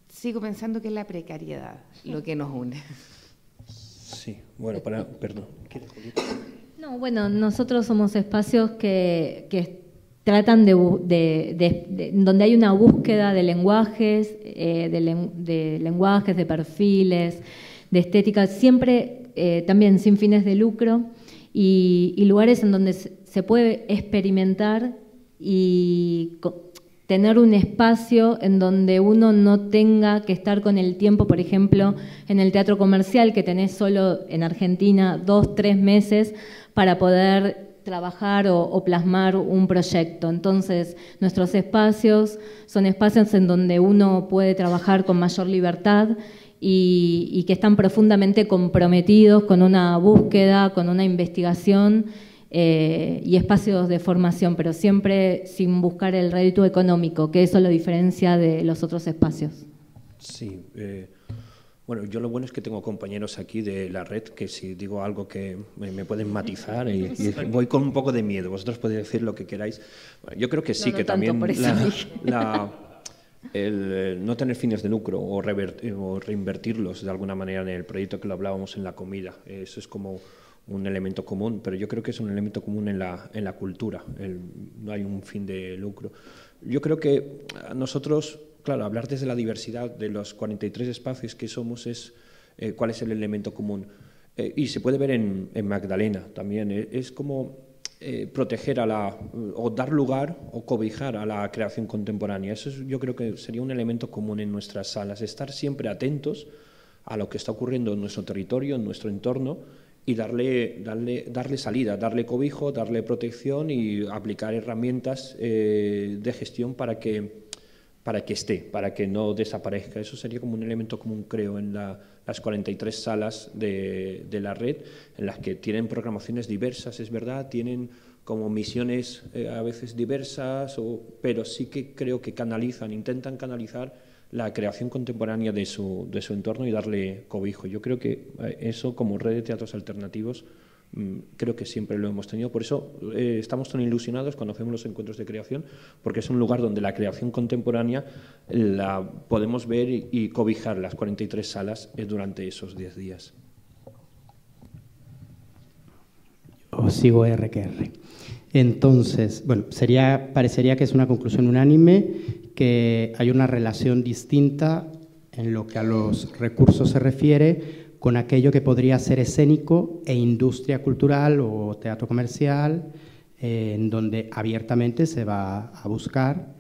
sigo pensando que es la precariedad lo que nos une. Sí, bueno, perdón. No, bueno, nosotros somos espacios que tratan donde hay una búsqueda de lenguajes, de perfiles, de estética, siempre también sin fines de lucro, y lugares en donde se puede experimentar y tener un espacio en donde uno no tenga que estar con el tiempo. Por ejemplo, en el teatro comercial, que tenés solo en Argentina 2-3 meses para poder trabajar o plasmar un proyecto. Entonces, nuestros espacios son espacios en donde uno puede trabajar con mayor libertad y que están profundamente comprometidos con una búsqueda, con una investigación y espacios de formación, pero siempre sin buscar el rédito económico, que eso lo diferencia de los otros espacios. Sí, bueno, yo lo bueno es que tengo compañeros aquí de la red que si digo algo que me pueden matizar y voy con un poco de miedo. Vosotros podéis decir lo que queráis. Bueno, yo creo que sí, no que tanto, también el no tener fines de lucro o reinvertirlos de alguna manera en el proyecto, que lo hablábamos en la comida, eso es como un elemento común, pero yo creo que es un elemento común en la cultura, no hay un fin de lucro. Yo creo que a nosotros, claro, hablar desde la diversidad de los 43 espacios que somos es cuál es el elemento común. Y se puede ver en Magdalena también, es como proteger o dar lugar o cobijar a la creación contemporánea. Eso yo creo que sería un elemento común en nuestras salas, estar siempre atentos a lo que está ocurriendo en nuestro territorio, en nuestro entorno, y darle salida, darle cobijo, darle protección y aplicar herramientas de gestión para que esté, para que no desaparezca. Eso sería como un elemento común, creo, en las 43 salas de la red, en las que tienen programaciones diversas, es verdad, tienen como misiones a veces diversas, pero sí que creo que intentan canalizar la creación contemporánea de su entorno y darle cobijo. Yo creo que eso, como red de teatros alternativos, creo que siempre lo hemos tenido. Por eso estamos tan ilusionados cuando hacemos los encuentros de creación, porque es un lugar donde la creación contemporánea la podemos ver y cobijar las 43 salas durante esos 10 días. Os sigo R que R. Entonces, bueno, parecería que es una conclusión unánime, que hay una relación distinta en lo que a los recursos se refiere con aquello que podría ser escénico e industria cultural o teatro comercial, en donde abiertamente se va a buscar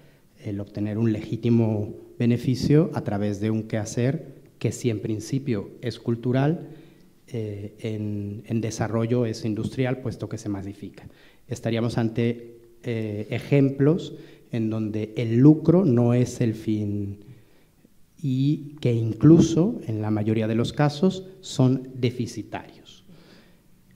el obtener un legítimo beneficio a través de un quehacer que si en principio es cultural, en desarrollo es industrial, puesto que se masifica. Estaríamos ante ejemplos en donde el lucro no es el fin y que incluso, en la mayoría de los casos, son deficitarios.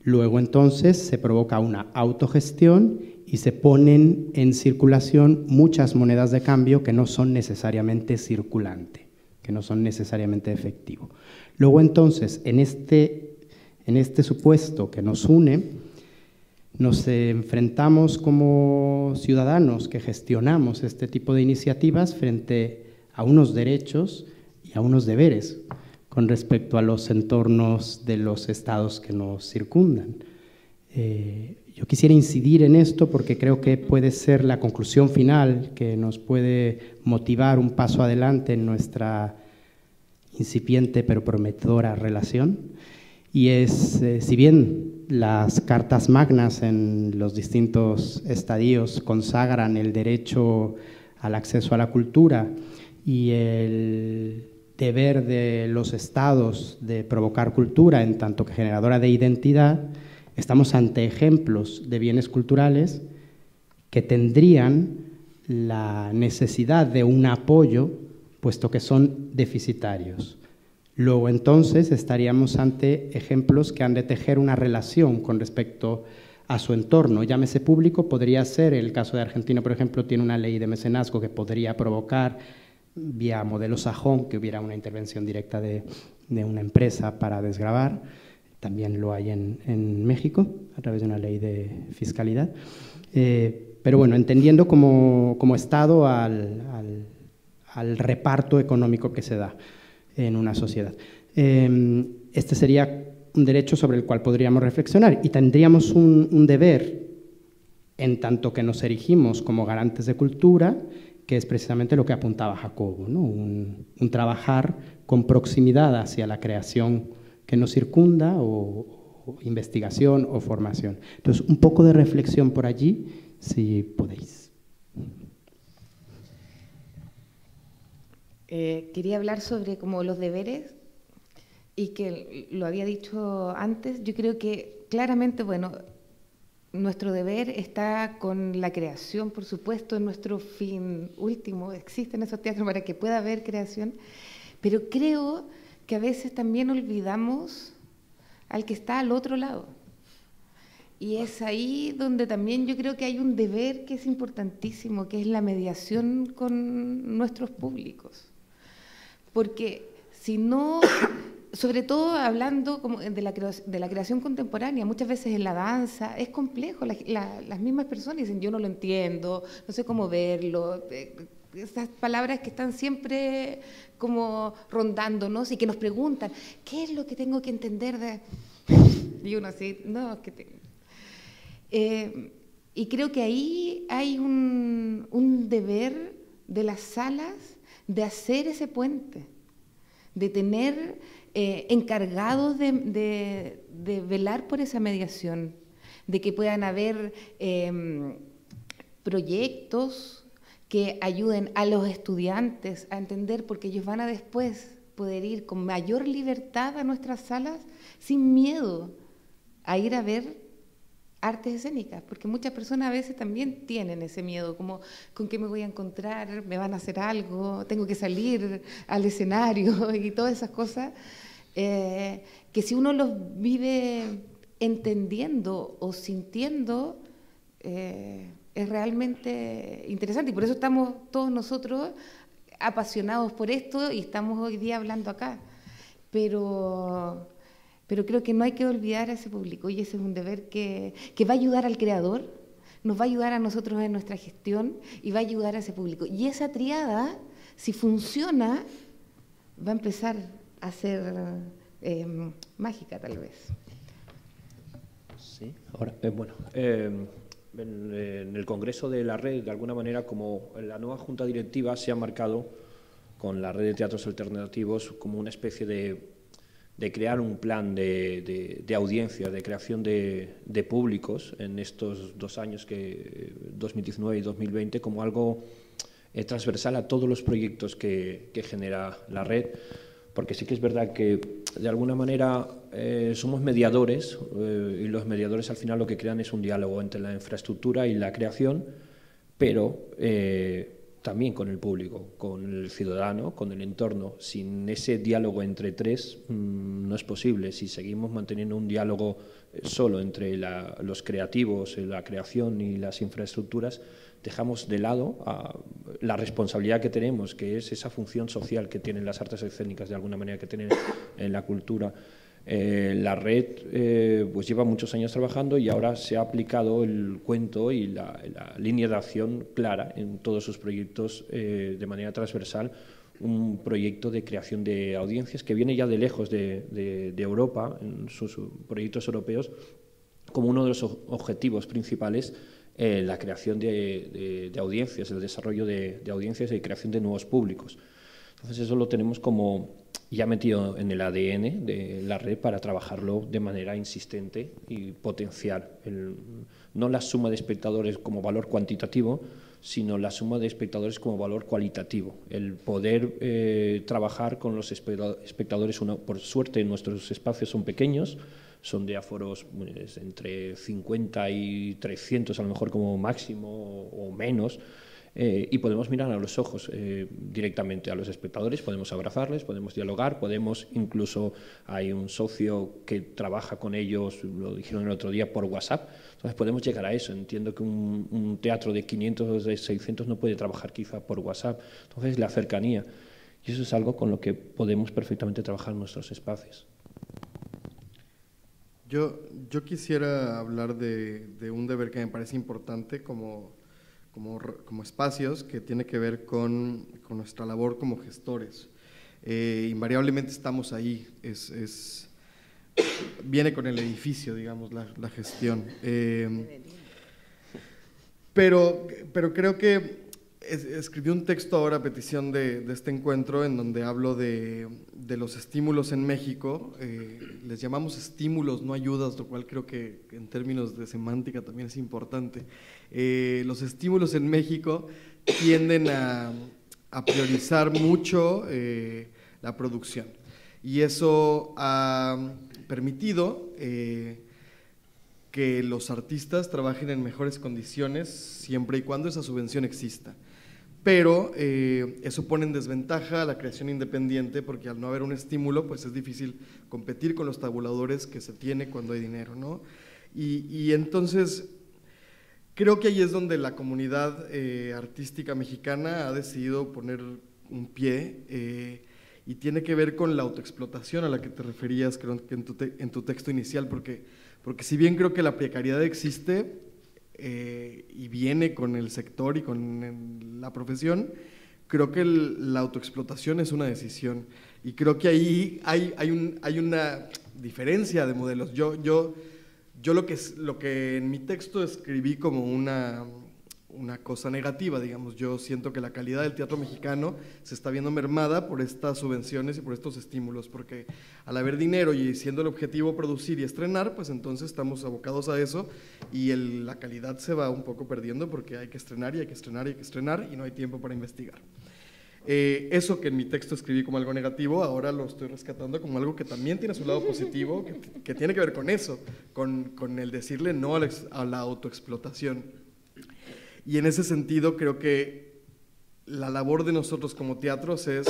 Luego, entonces, se provoca una autogestión y se ponen en circulación muchas monedas de cambio que no son necesariamente circulantes, que no son necesariamente efectivos. Luego, entonces, en este supuesto que nos une, nos enfrentamos como ciudadanos que gestionamos este tipo de iniciativas frente a unos derechos y a unos deberes con respecto a los entornos de los estados que nos circundan. Yo quisiera incidir en esto porque creo que puede ser la conclusión final que nos puede motivar un paso adelante en nuestra incipiente pero prometedora relación. Y es, si bien las cartas magnas en los distintos estadios consagran el derecho al acceso a la cultura y el deber de los estados de provocar cultura en tanto que generadora de identidad, estamos ante ejemplos de bienes culturales que tendrían la necesidad de un apoyo, puesto que son deficitarios. Luego, entonces, estaríamos ante ejemplos que han de tejer una relación con respecto a su entorno. Llámese público, podría ser, el caso de Argentina, por ejemplo, tiene una ley de mecenazgo que podría provocar, vía modelo sajón, que hubiera una intervención directa de una empresa para desgravar. También lo hay en México, a través de una ley de fiscalidad. Pero bueno, entendiendo como Estado al reparto económico que se da en una sociedad. Este sería un derecho sobre el cual podríamos reflexionar y tendríamos un deber en tanto que nos erigimos como garantes de cultura, que es precisamente lo que apuntaba Jacobo, ¿no? Un trabajar con proximidad hacia la creación que nos circunda o investigación o formación. Entonces, un poco de reflexión por allí, si podéis. Quería hablar sobre como los deberes y que lo había dicho antes. Yo creo que claramente, bueno, nuestro deber está con la creación, por supuesto, es nuestro fin último. Existen esos teatros para que pueda haber creación, pero creo que a veces también olvidamos al que está al otro lado. Y es ahí donde también yo creo que hay un deber que es importantísimo, que es la mediación con nuestros públicos. Porque si no, sobre todo hablando como de la creación contemporánea, muchas veces en la danza es complejo, las mismas personas dicen yo no lo entiendo, no sé cómo verlo, esas palabras que están siempre como rondándonos y que nos preguntan, ¿qué es lo que tengo que entender de...? Y uno así, no, es que... y creo que ahí hay un deber de las salas de hacer ese puente, de tener encargados de velar por esa mediación, de que puedan haber proyectos que ayuden a los estudiantes a entender, porque ellos van a después poder ir con mayor libertad a nuestras salas sin miedo a ir a ver artes escénicas, porque muchas personas a veces también tienen ese miedo, como ¿con qué me voy a encontrar? ¿Me van a hacer algo? ¿Tengo que salir al escenario? Y todas esas cosas que si uno los vive entendiendo o sintiendo, es realmente interesante, y por eso estamos todos nosotros apasionados por esto y estamos hoy día hablando acá. Pero creo que no hay que olvidar a ese público, y ese es un deber que va a ayudar al creador, nos va a ayudar a nosotros en nuestra gestión y va a ayudar a ese público. Y esa triada, si funciona, va a empezar a ser mágica tal vez. Sí, ahora, en el Congreso de la Red, de alguna manera, como la nueva Junta Directiva se ha marcado con la Red de Teatros Alternativos como una especie de crear un plan de audiencia, de creación de públicos en estos 2 años, 2019 y 2020, como algo transversal a todos los proyectos que genera la red, porque sí que es verdad que de alguna manera somos mediadores, y los mediadores al final lo que crean es un diálogo entre la infraestructura y la creación, pero también con el público, con el ciudadano, con el entorno. Sin ese diálogo entre tres no es posible. Si seguimos manteniendo un diálogo solo entre los creativos, la creación y las infraestructuras, dejamos de lado la responsabilidad que tenemos, que es esa función social que tienen las artes escénicas, de alguna manera, que tienen en la cultura. La red pues lleva muchos años trabajando y ahora se ha aplicado el cuento y la línea de acción clara en todos sus proyectos de manera transversal, un proyecto de creación de audiencias que viene ya de lejos de Europa, en sus proyectos europeos, como uno de los objetivos principales, la creación de audiencias, el desarrollo de audiencias y creación de nuevos públicos. Entonces eso lo tenemos como ya metido en el ADN de la red para trabajarlo de manera insistente y potencial. No la suma de espectadores como valor cuantitativo, sino la suma de espectadores como valor cualitativo. El poder trabajar con los espectadores, por suerte nuestros espacios son pequeños, son de aforos pues, entre 50 y 300 a lo mejor como máximo o menos, y podemos mirar a los ojos directamente a los espectadores, podemos abrazarles, podemos dialogar, podemos incluso, hay un socio que trabaja con ellos, lo dijeron el otro día, por WhatsApp, entonces podemos llegar a eso. Entiendo que un teatro de 500 o de 600 no puede trabajar quizá por WhatsApp, entonces la cercanía, y eso es algo con lo que podemos perfectamente trabajar en nuestros espacios. Yo quisiera hablar de un deber que me parece importante como espacios, que tiene que ver con nuestra labor como gestores. Invariablemente estamos ahí, viene con el edificio, digamos, la gestión. Pero creo que escribí un texto ahora a petición de este encuentro en donde hablo de los estímulos en México. Les llamamos estímulos, no ayudas, lo cual creo que en términos de semántica también es importante. Los estímulos en México tienden a priorizar mucho la producción, y eso ha permitido que los artistas trabajen en mejores condiciones siempre y cuando esa subvención exista. Pero eso pone en desventaja a la creación independiente, porque al no haber un estímulo, pues es difícil competir con los tabuladores que se tiene cuando hay dinero, ¿no? Y entonces creo que ahí es donde la comunidad artística mexicana ha decidido poner un pie, y tiene que ver con la autoexplotación a la que te referías, creo que en tu texto inicial, porque si bien creo que la precariedad existe y viene con el sector y con la profesión, creo que la autoexplotación es una decisión, y creo que ahí hay una diferencia de modelos. Yo lo que en mi texto escribí como una cosa negativa, digamos. Yo siento que la calidad del teatro mexicano se está viendo mermada por estas subvenciones y por estos estímulos, porque al haber dinero y siendo el objetivo producir y estrenar, pues entonces estamos abocados a eso, y la calidad se va un poco perdiendo porque hay que estrenar y hay que estrenar y hay que estrenar y no hay tiempo para investigar. Eso que en mi texto escribí como algo negativo, ahora lo estoy rescatando como algo que también tiene su lado positivo, que tiene que ver con eso, con el decirle no a la autoexplotación. Y en ese sentido creo que la labor de nosotros como teatros es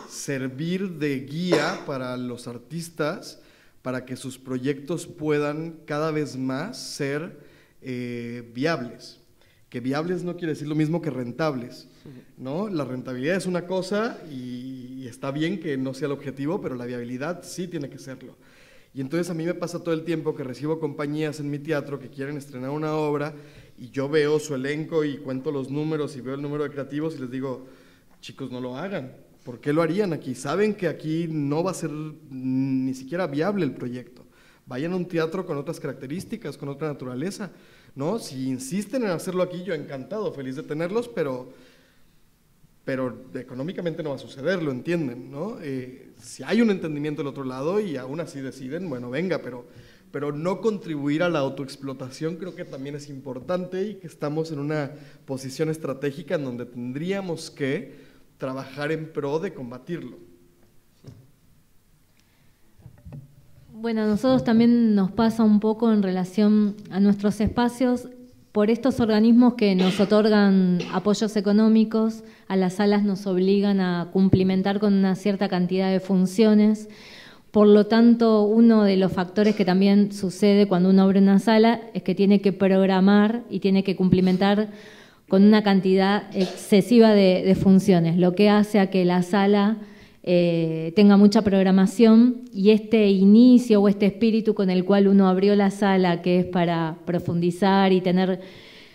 servir de guía para los artistas, para que sus proyectos puedan cada vez más ser viables. Que viables no quiere decir lo mismo que rentables, ¿no? La rentabilidad es una cosa y está bien que no sea el objetivo, pero la viabilidad sí tiene que serlo. Y entonces a mí me pasa todo el tiempo que recibo compañías en mi teatro que quieren estrenar una obra, y yo veo su elenco y cuento los números y veo el número de creativos y les digo, chicos, no lo hagan. ¿Por qué lo harían aquí? Saben que aquí no va a ser ni siquiera viable el proyecto. Vayan a un teatro con otras características, con otra naturaleza, ¿no? Si insisten en hacerlo aquí, yo encantado, feliz de tenerlos, pero económicamente no va a suceder, lo entienden, ¿no? Si hay un entendimiento del otro lado y aún así deciden, bueno, venga, pero no contribuir a la autoexplotación creo que también es importante, y que estamos en una posición estratégica en donde tendríamos que trabajar en pro de combatirlo. Bueno, a nosotros también nos pasa un poco en relación a nuestros espacios, por estos organismos que nos otorgan apoyos económicos, a las salas nos obligan a cumplimentar con una cierta cantidad de funciones. Por lo tanto, uno de los factores que también sucede cuando uno abre una sala es que tiene que programar y tiene que cumplimentar con una cantidad excesiva de funciones, lo que hace a que la sala tenga mucha programación, y este inicio o este espíritu con el cual uno abrió la sala, que es para profundizar y tener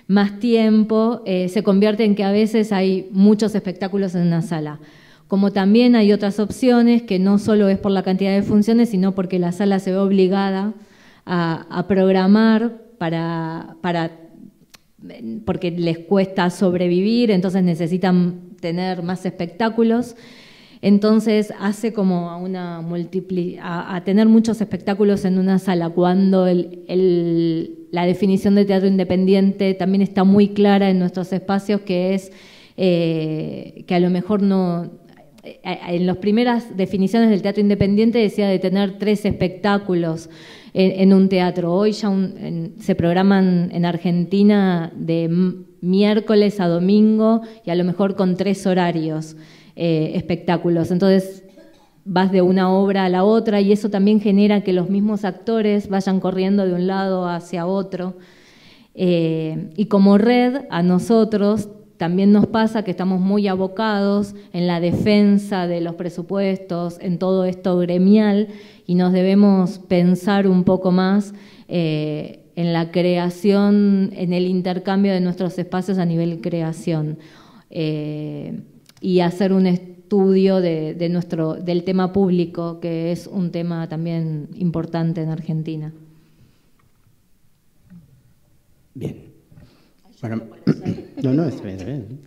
más tiempo, se convierte en que a veces hay muchos espectáculos en una sala. Como también hay otras opciones que no solo es por la cantidad de funciones, sino porque la sala se ve obligada a programar porque les cuesta sobrevivir, entonces necesitan tener más espectáculos. Entonces hace como a tener muchos espectáculos en una sala, cuando la definición de teatro independiente también está muy clara en nuestros espacios, que es que a lo mejor no... En las primeras definiciones del teatro independiente decía de tener 3 espectáculos en un teatro. Hoy ya se programan en Argentina de miércoles a domingo, y a lo mejor con 3 horarios espectáculos. Entonces vas de una obra a la otra, y eso también genera que los mismos actores vayan corriendo de un lado hacia otro. Y como red, a nosotros también nos pasa que estamos muy abocados en la defensa de los presupuestos, en todo esto gremial, y nos debemos pensar un poco más en la creación, en el intercambio de nuestros espacios a nivel creación, y hacer un estudio del tema público, que es un tema también importante en Argentina. Bien. Bueno, no, está bien.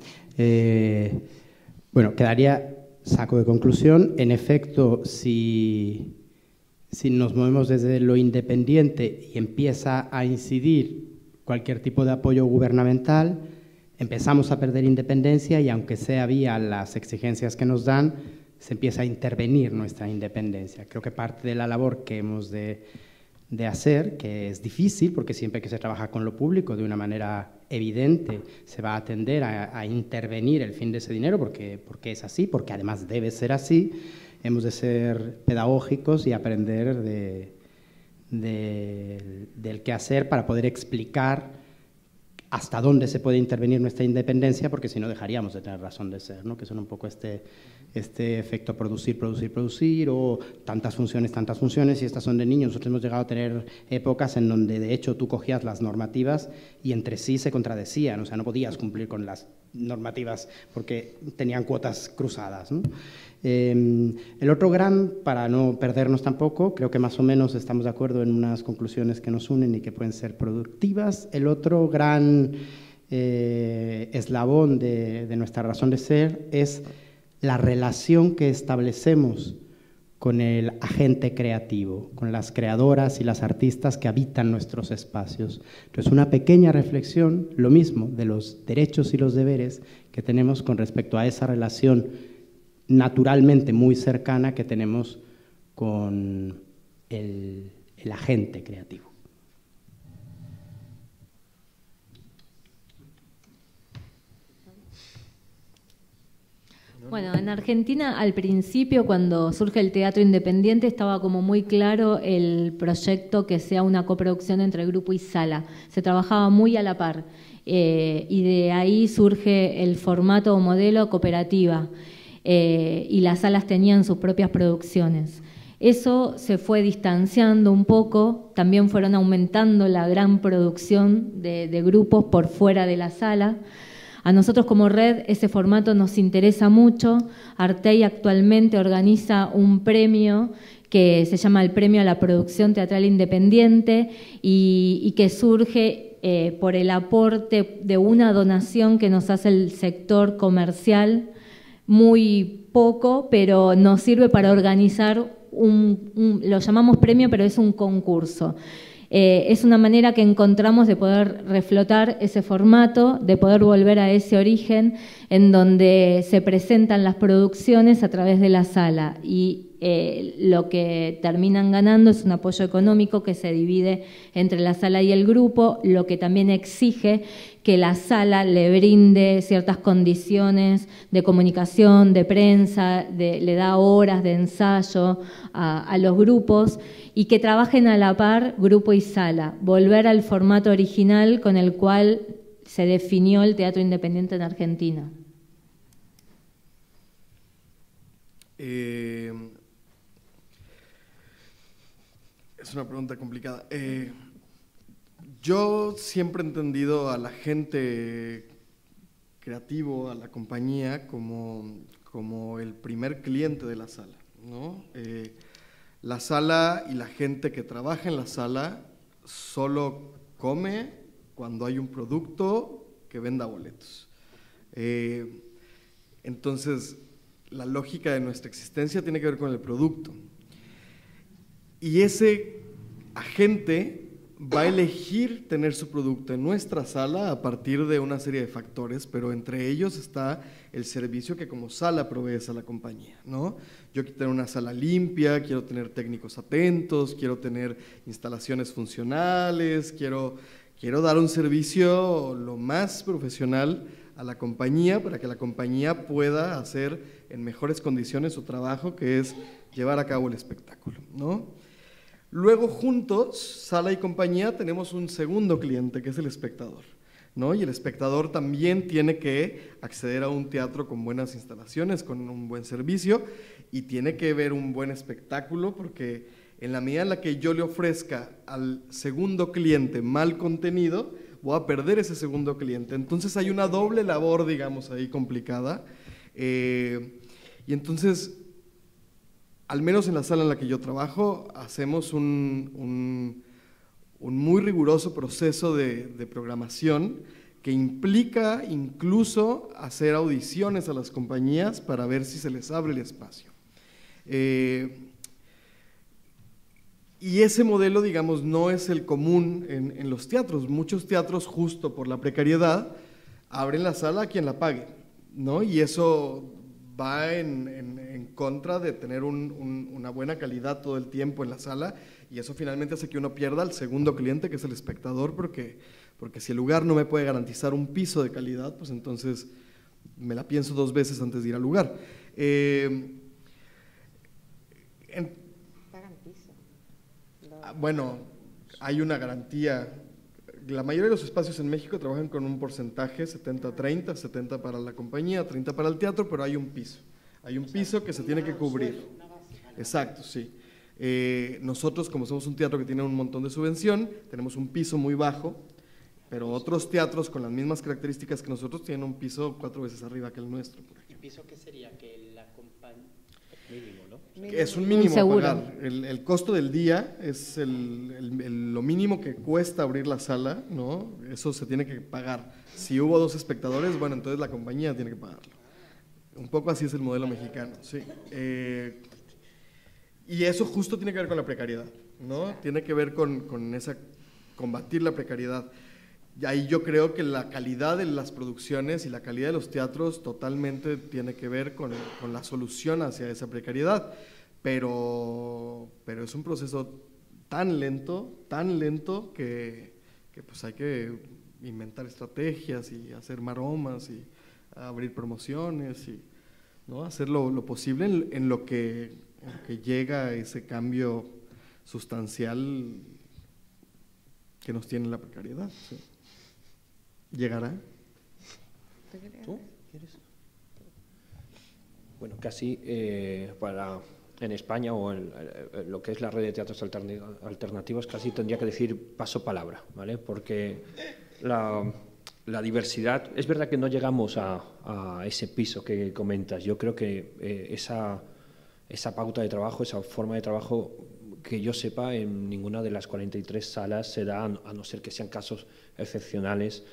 Bueno, quedaría saco de conclusión. En efecto, si nos movemos desde lo independiente y empieza a incidir cualquier tipo de apoyo gubernamental, empezamos a perder independencia, y aunque sea vía las exigencias que nos dan, se empieza a intervenir nuestra independencia. Creo que parte de la labor que hemos de de hacer, que es difícil, porque siempre que se trabaja con lo público de una manera evidente se va a tender a intervenir el fin de ese dinero, porque es así, porque además debe ser así. Hemos de ser pedagógicos y aprender del qué hacer para poder explicar hasta dónde se puede intervenir nuestra independencia, porque si no dejaríamos de tener razón de ser, ¿no? Que son un poco este efecto producir, o tantas funciones, y estas son de niños. Nosotros hemos llegado a tener épocas en donde, de hecho, tú cogías las normativas y entre sí se contradecían, o sea, no podías cumplir con las normativas porque tenían cuotas cruzadas, ¿no? El otro gran, para no perdernos tampoco, creo que más o menos estamos de acuerdo en unas conclusiones que nos unen y que pueden ser productivas. El otro gran eslabón de nuestra razón de ser es la relación que establecemos con el agente creativo, con las creadoras y las artistas que habitan nuestros espacios. Entonces, una pequeña reflexión, lo mismo, de los derechos y los deberes que tenemos con respecto a esa relación naturalmente muy cercana que tenemos con el agente creativo. Bueno, en Argentina al principio, cuando surge el teatro independiente, estaba como muy claro el proyecto que sea una coproducción entre grupo y sala. Se trabajaba muy a la par y de ahí surge el formato o modelo cooperativa y las salas tenían sus propias producciones. Eso se fue distanciando un poco, también fueron aumentando la gran producción de grupos por fuera de la sala. A nosotros como red ese formato nos interesa mucho. Artey actualmente organiza un premio que se llama el Premio a la Producción Teatral Independiente y que surge por el aporte de una donación que nos hace el sector comercial, muy poco, pero nos sirve para organizar lo llamamos premio, pero es un concurso. Es una manera que encontramos de poder reflotar ese formato, de poder volver a ese origen en donde se presentan las producciones a través de la sala y lo que terminan ganando es un apoyo económico que se divide entre la sala y el grupo, lo que también exige que la sala le brinde ciertas condiciones de comunicación, de prensa, le da horas de ensayo a los grupos y que trabajen a la par grupo y sala, volver al formato original con el cual se definió el teatro independiente en Argentina. Es una pregunta complicada. Yo siempre he entendido al agente creativo, a la compañía, como el primer cliente de la sala, ¿no? La sala y la gente que trabaja en la sala solo come cuando hay un producto que venda boletos. Entonces, la lógica de nuestra existencia tiene que ver con el producto. Y ese agente va a elegir tener su producto en nuestra sala a partir de una serie de factores, pero entre ellos está el servicio que como sala provees a la compañía, ¿no? Yo quiero tener una sala limpia, quiero tener técnicos atentos, quiero tener instalaciones funcionales, quiero dar un servicio lo más profesional a la compañía para que la compañía pueda hacer en mejores condiciones su trabajo, que es llevar a cabo el espectáculo, ¿no? Luego, juntos, sala y compañía, tenemos un segundo cliente, que es el espectador, ¿no? Y el espectador también tiene que acceder a un teatro con buenas instalaciones, con un buen servicio, y tiene que ver un buen espectáculo, porque en la medida en la que yo le ofrezca al segundo cliente mal contenido, voy a perder ese segundo cliente. Entonces hay una doble labor, digamos, ahí complicada. Y entonces, al menos en la sala en la que yo trabajo, hacemos un muy riguroso proceso de programación que implica incluso hacer audiciones a las compañías para ver si se les abre el espacio. Y ese modelo, digamos, no es el común en los teatros. Muchos teatros, justo por la precariedad, abren la sala a quien la pague, ¿no? Y eso va en contra de tener una buena calidad todo el tiempo en la sala, y eso finalmente hace que uno pierda al segundo cliente, que es el espectador, porque si el lugar no me puede garantizar un piso de calidad, pues entonces me la pienso 2 veces antes de ir al lugar. ¿Pagan piso? Bueno, hay una garantía. La mayoría de los espacios en México trabajan con un porcentaje 70-30, 70 para la compañía, 30 para el teatro, pero hay un piso. Hay un piso que se tiene que cubrir. Exacto, sí. Nosotros, como somos un teatro que tiene un montón de subvención, tenemos un piso muy bajo, pero otros teatros con las mismas características que nosotros tienen un piso 4 veces arriba que el nuestro. ¿El piso qué sería? Que la compañía… Mínimo, ¿no? Es un mínimo a seguro. pagar. El costo del día es lo mínimo que cuesta abrir la sala, ¿no? Eso se tiene que pagar. Si hubo 2 espectadores, bueno, entonces la compañía tiene que pagarlo. Un poco así es el modelo mexicano, sí. Y eso justo tiene que ver con la precariedad, ¿no? Tiene que ver con combatir la precariedad. Y ahí yo creo que la calidad de las producciones y la calidad de los teatros totalmente tiene que ver con la solución hacia esa precariedad, pero es un proceso tan lento que pues hay que inventar estrategias y hacer maromas y abrir promociones y, ¿no?, hacer lo posible en lo que llega ese cambio sustancial que nos tiene la precariedad, ¿sí? ¿Llegará? ¿Tú quieres? Bueno, casi en España o en lo que es la red de teatros alternativos, casi tendría que decir paso palabra, ¿vale? Porque la diversidad, es verdad que no llegamos a ese piso que comentas. Yo creo que esa pauta de trabajo, esa forma de trabajo, que yo sepa, en ninguna de las 43 salas se da, a no ser que sean casos excepcionales.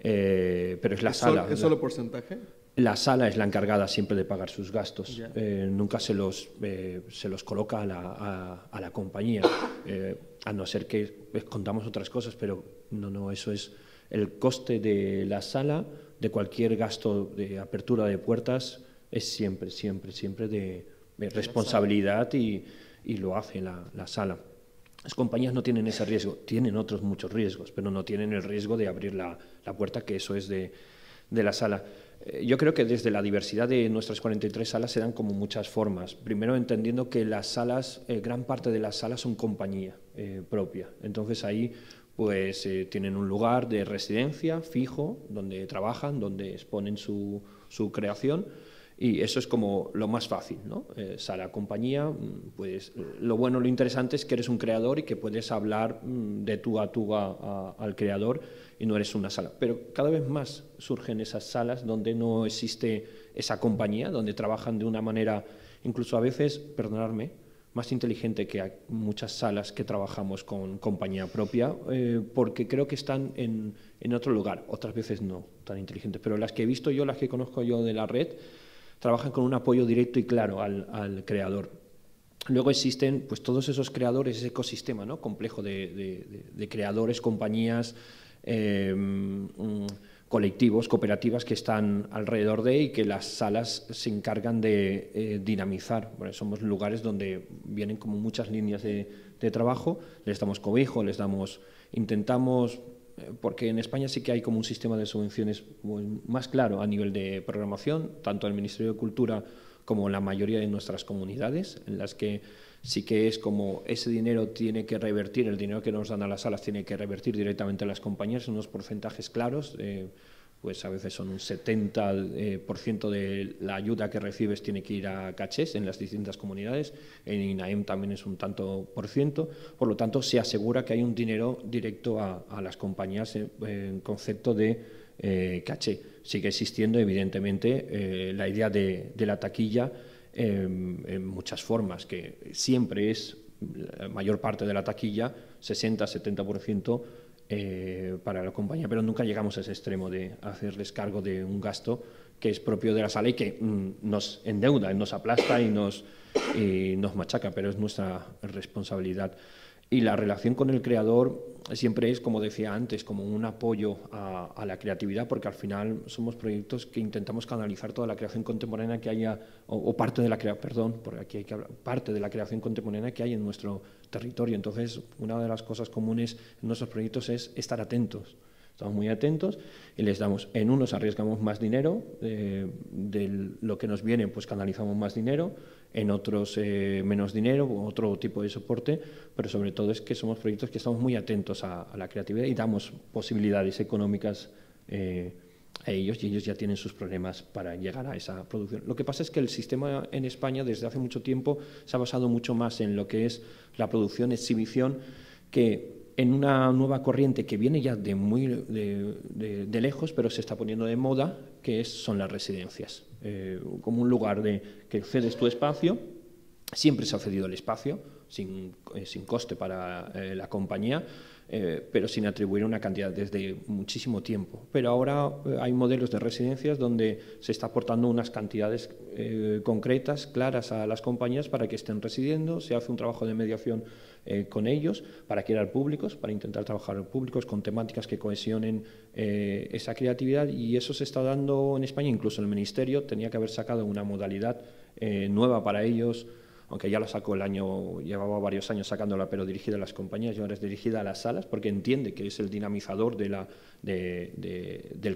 Pero es la sala. ¿Es solo porcentaje? La sala es la encargada siempre de pagar sus gastos. Nunca se los coloca a la compañía, a no ser que contamos otras cosas, pero no, eso es el coste de la sala, de cualquier gasto de apertura de puertas, es siempre de responsabilidad y lo hace la sala. Las compañías no tienen ese riesgo, tienen otros muchos riesgos, pero no tienen el riesgo de abrir la puerta, que eso es de la sala. Yo creo que desde la diversidad de nuestras 43 salas se dan como muchas formas. Primero, entendiendo que las salas, gran parte de las salas son compañía propia. Entonces ahí pues tienen un lugar de residencia fijo, donde trabajan, donde exponen su creación. Y eso es como lo más fácil, ¿no? Sala, compañía, pues lo bueno, lo interesante es que eres un creador y que puedes hablar de tú a tú al creador y no eres una sala. Pero cada vez más surgen esas salas donde no existe esa compañía, donde trabajan de una manera, incluso a veces, perdonadme, más inteligente que muchas salas que trabajamos con compañía propia, porque creo que están en otro lugar, otras veces no tan inteligentes. Pero las que he visto yo, las que conozco yo de la red, trabajan con un apoyo directo y claro al creador. Luego existen pues todos esos creadores, ese ecosistema, ¿no?, complejo de creadores, compañías, colectivos, cooperativas que están alrededor de y que las salas se encargan de dinamizar. Bueno, somos lugares donde vienen como muchas líneas de trabajo, les damos cobijo, intentamos, porque en España sí que hay como un sistema de subvenciones más claro a nivel de programación, tanto el Ministerio de Cultura como en la mayoría de nuestras comunidades, en las que sí que es como ese dinero tiene que revertir, el dinero que nos dan a las salas tiene que revertir directamente a las compañías en unos porcentajes claros, pues a veces son un 70% de la ayuda que recibes tiene que ir a cachés en las distintas comunidades, en INAEM también es un tanto por ciento, por lo tanto se asegura que hay un dinero directo a las compañías en concepto de caché. Sigue existiendo evidentemente la idea de la taquilla en muchas formas, que siempre es la mayor parte de la taquilla, 60-70%, para la compañía, pero nunca llegamos a ese extremo de hacerles cargo de un gasto que es propio de la sala y que nos endeuda, nos aplasta y nos machaca, pero es nuestra responsabilidad. Y la relación con el creador siempre es, como decía antes, como un apoyo a la creatividad, porque al final somos proyectos que intentamos canalizar toda la creación contemporánea que haya, o parte de la porque aquí hay que hablar, parte de la creación contemporánea que hay en nuestro territorio. Entonces, una de las cosas comunes en nuestros proyectos es estar atentos. Estamos muy atentos y les damos, en unos arriesgamos más dinero, de lo que nos viene pues canalizamos más dinero, en otros menos dinero, otro tipo de soporte, pero sobre todo es que somos proyectos que estamos muy atentos a la creatividad y damos posibilidades económicas a ellos, y ellos ya tienen sus problemas para llegar a esa producción. Lo que pasa es que el sistema en España desde hace mucho tiempo se ha basado mucho más en lo que es la producción, exhibición, que en una nueva corriente que viene ya de lejos, pero se está poniendo de moda, que son las residencias. Como un lugar que cedes tu espacio, siempre se ha cedido el espacio, sin coste para la compañía, pero sin atribuir una cantidad desde muchísimo tiempo. Pero ahora hay modelos de residencias donde se está aportando unas cantidades concretas, claras a las compañías para que estén residiendo, se hace un trabajo de mediación con ellos para crear públicos, para intentar trabajar públicos con temáticas que cohesionen esa creatividad, y eso se está dando en España. Incluso el Ministerio tenía que haber sacado una modalidad nueva para ellos, aunque ya la sacó llevaba varios años sacándola, pero dirigida a las compañías, y ahora es dirigida a las salas, porque entiende que es el dinamizador del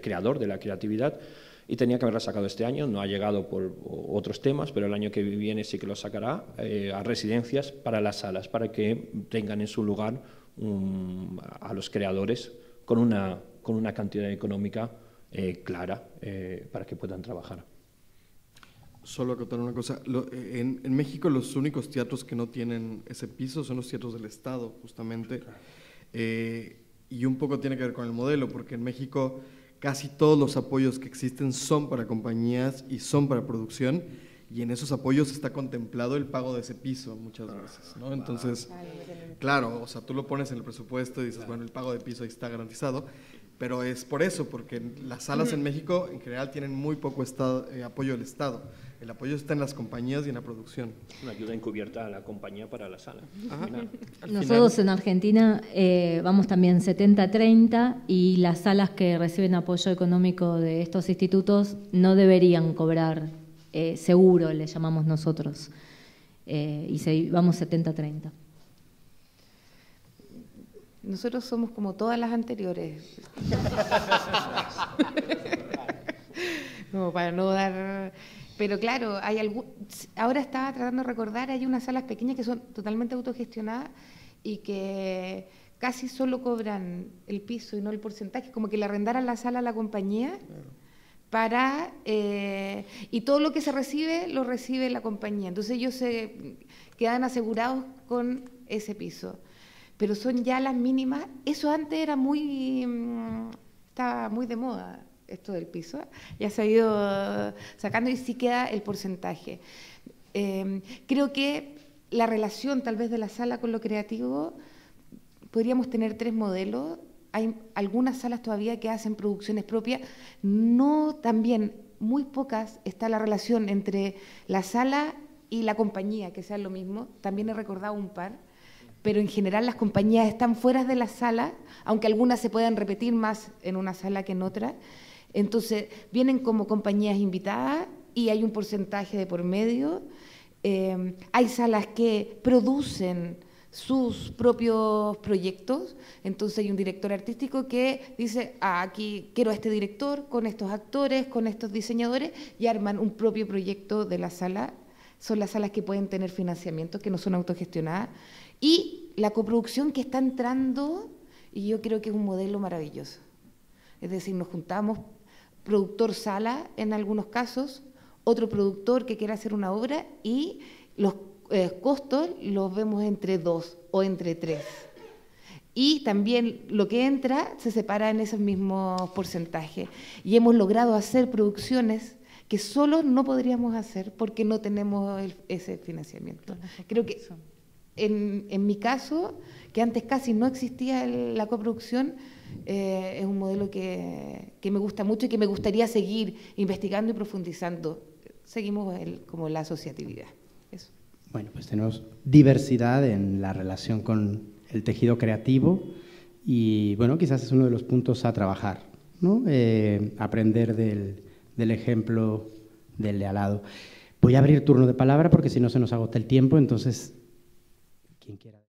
creador, de la creatividad, y tenía que haberla sacado este año. No ha llegado por otros temas, pero el año que viene sí que lo sacará a residencias para las salas, para que tengan en su lugar a los creadores con una cantidad económica clara para que puedan trabajar. Solo acotar una cosa, en México los únicos teatros que no tienen ese piso son los teatros del Estado, justamente, y un poco tiene que ver con el modelo, porque en México casi todos los apoyos que existen son para compañías y son para producción, y en esos apoyos está contemplado el pago de ese piso muchas veces, ¿no? Entonces, claro, o sea, tú lo pones en el presupuesto y dices, bueno, el pago de piso ahí está garantizado, pero es por eso, porque las salas en México en general tienen muy poco apoyo del Estado. El apoyo está en las compañías y en la producción. Una ayuda encubierta a la compañía para la sala. Nosotros en Argentina vamos también 70-30, y las salas que reciben apoyo económico de estos institutos no deberían cobrar seguro, le llamamos nosotros, y vamos 70-30. Nosotros somos como todas las anteriores. Como para no dar... Pero claro, ahora estaba tratando de recordar, hay unas salas pequeñas que son totalmente autogestionadas y que casi solo cobran el piso y no el porcentaje, como que le arrendaran la sala a la compañía y todo lo que se recibe, lo recibe la compañía. Entonces ellos se quedan asegurados con ese piso. Pero son ya las mínimas. Eso antes era estaba muy de moda, esto del piso. Ya se ha ido sacando y sí queda el porcentaje. Creo que la relación tal vez de la sala con lo creativo, podríamos tener 3 modelos. Hay algunas salas todavía que hacen producciones propias. No, también, muy pocas está la relación entre la sala y la compañía, que sea lo mismo. También he recordado un par. Pero en general las compañías están fuera de la sala, aunque algunas se puedan repetir más en una sala que en otra. Entonces, vienen como compañías invitadas y hay un porcentaje de por medio. Hay salas que producen sus propios proyectos, entonces hay un director artístico que dice, aquí quiero a este director, con estos actores, con estos diseñadores, y arman un propio proyecto de la sala. Son las salas que pueden tener financiamiento, que no son autogestionadas. Y la coproducción que está entrando, y yo creo que es un modelo maravilloso. Es decir, nos juntamos, productor-sala en algunos casos, otro productor que quiera hacer una obra, y los costos los vemos entre 2 o entre 3. Y también lo que entra se separa en esos mismos porcentajes. Y hemos logrado hacer producciones que solo no podríamos hacer porque no tenemos ese financiamiento. Creo que en mi caso, que antes casi no existía la coproducción, es un modelo que me gusta mucho y que me gustaría seguir investigando y profundizando. Seguimos como la asociatividad. Eso. Bueno, pues tenemos diversidad en la relación con el tejido creativo y, bueno, quizás es uno de los puntos a trabajar, ¿no? Aprender del ejemplo del de al lado. Voy a abrir turno de palabra porque si no se nos agota el tiempo, entonces, quien quiera.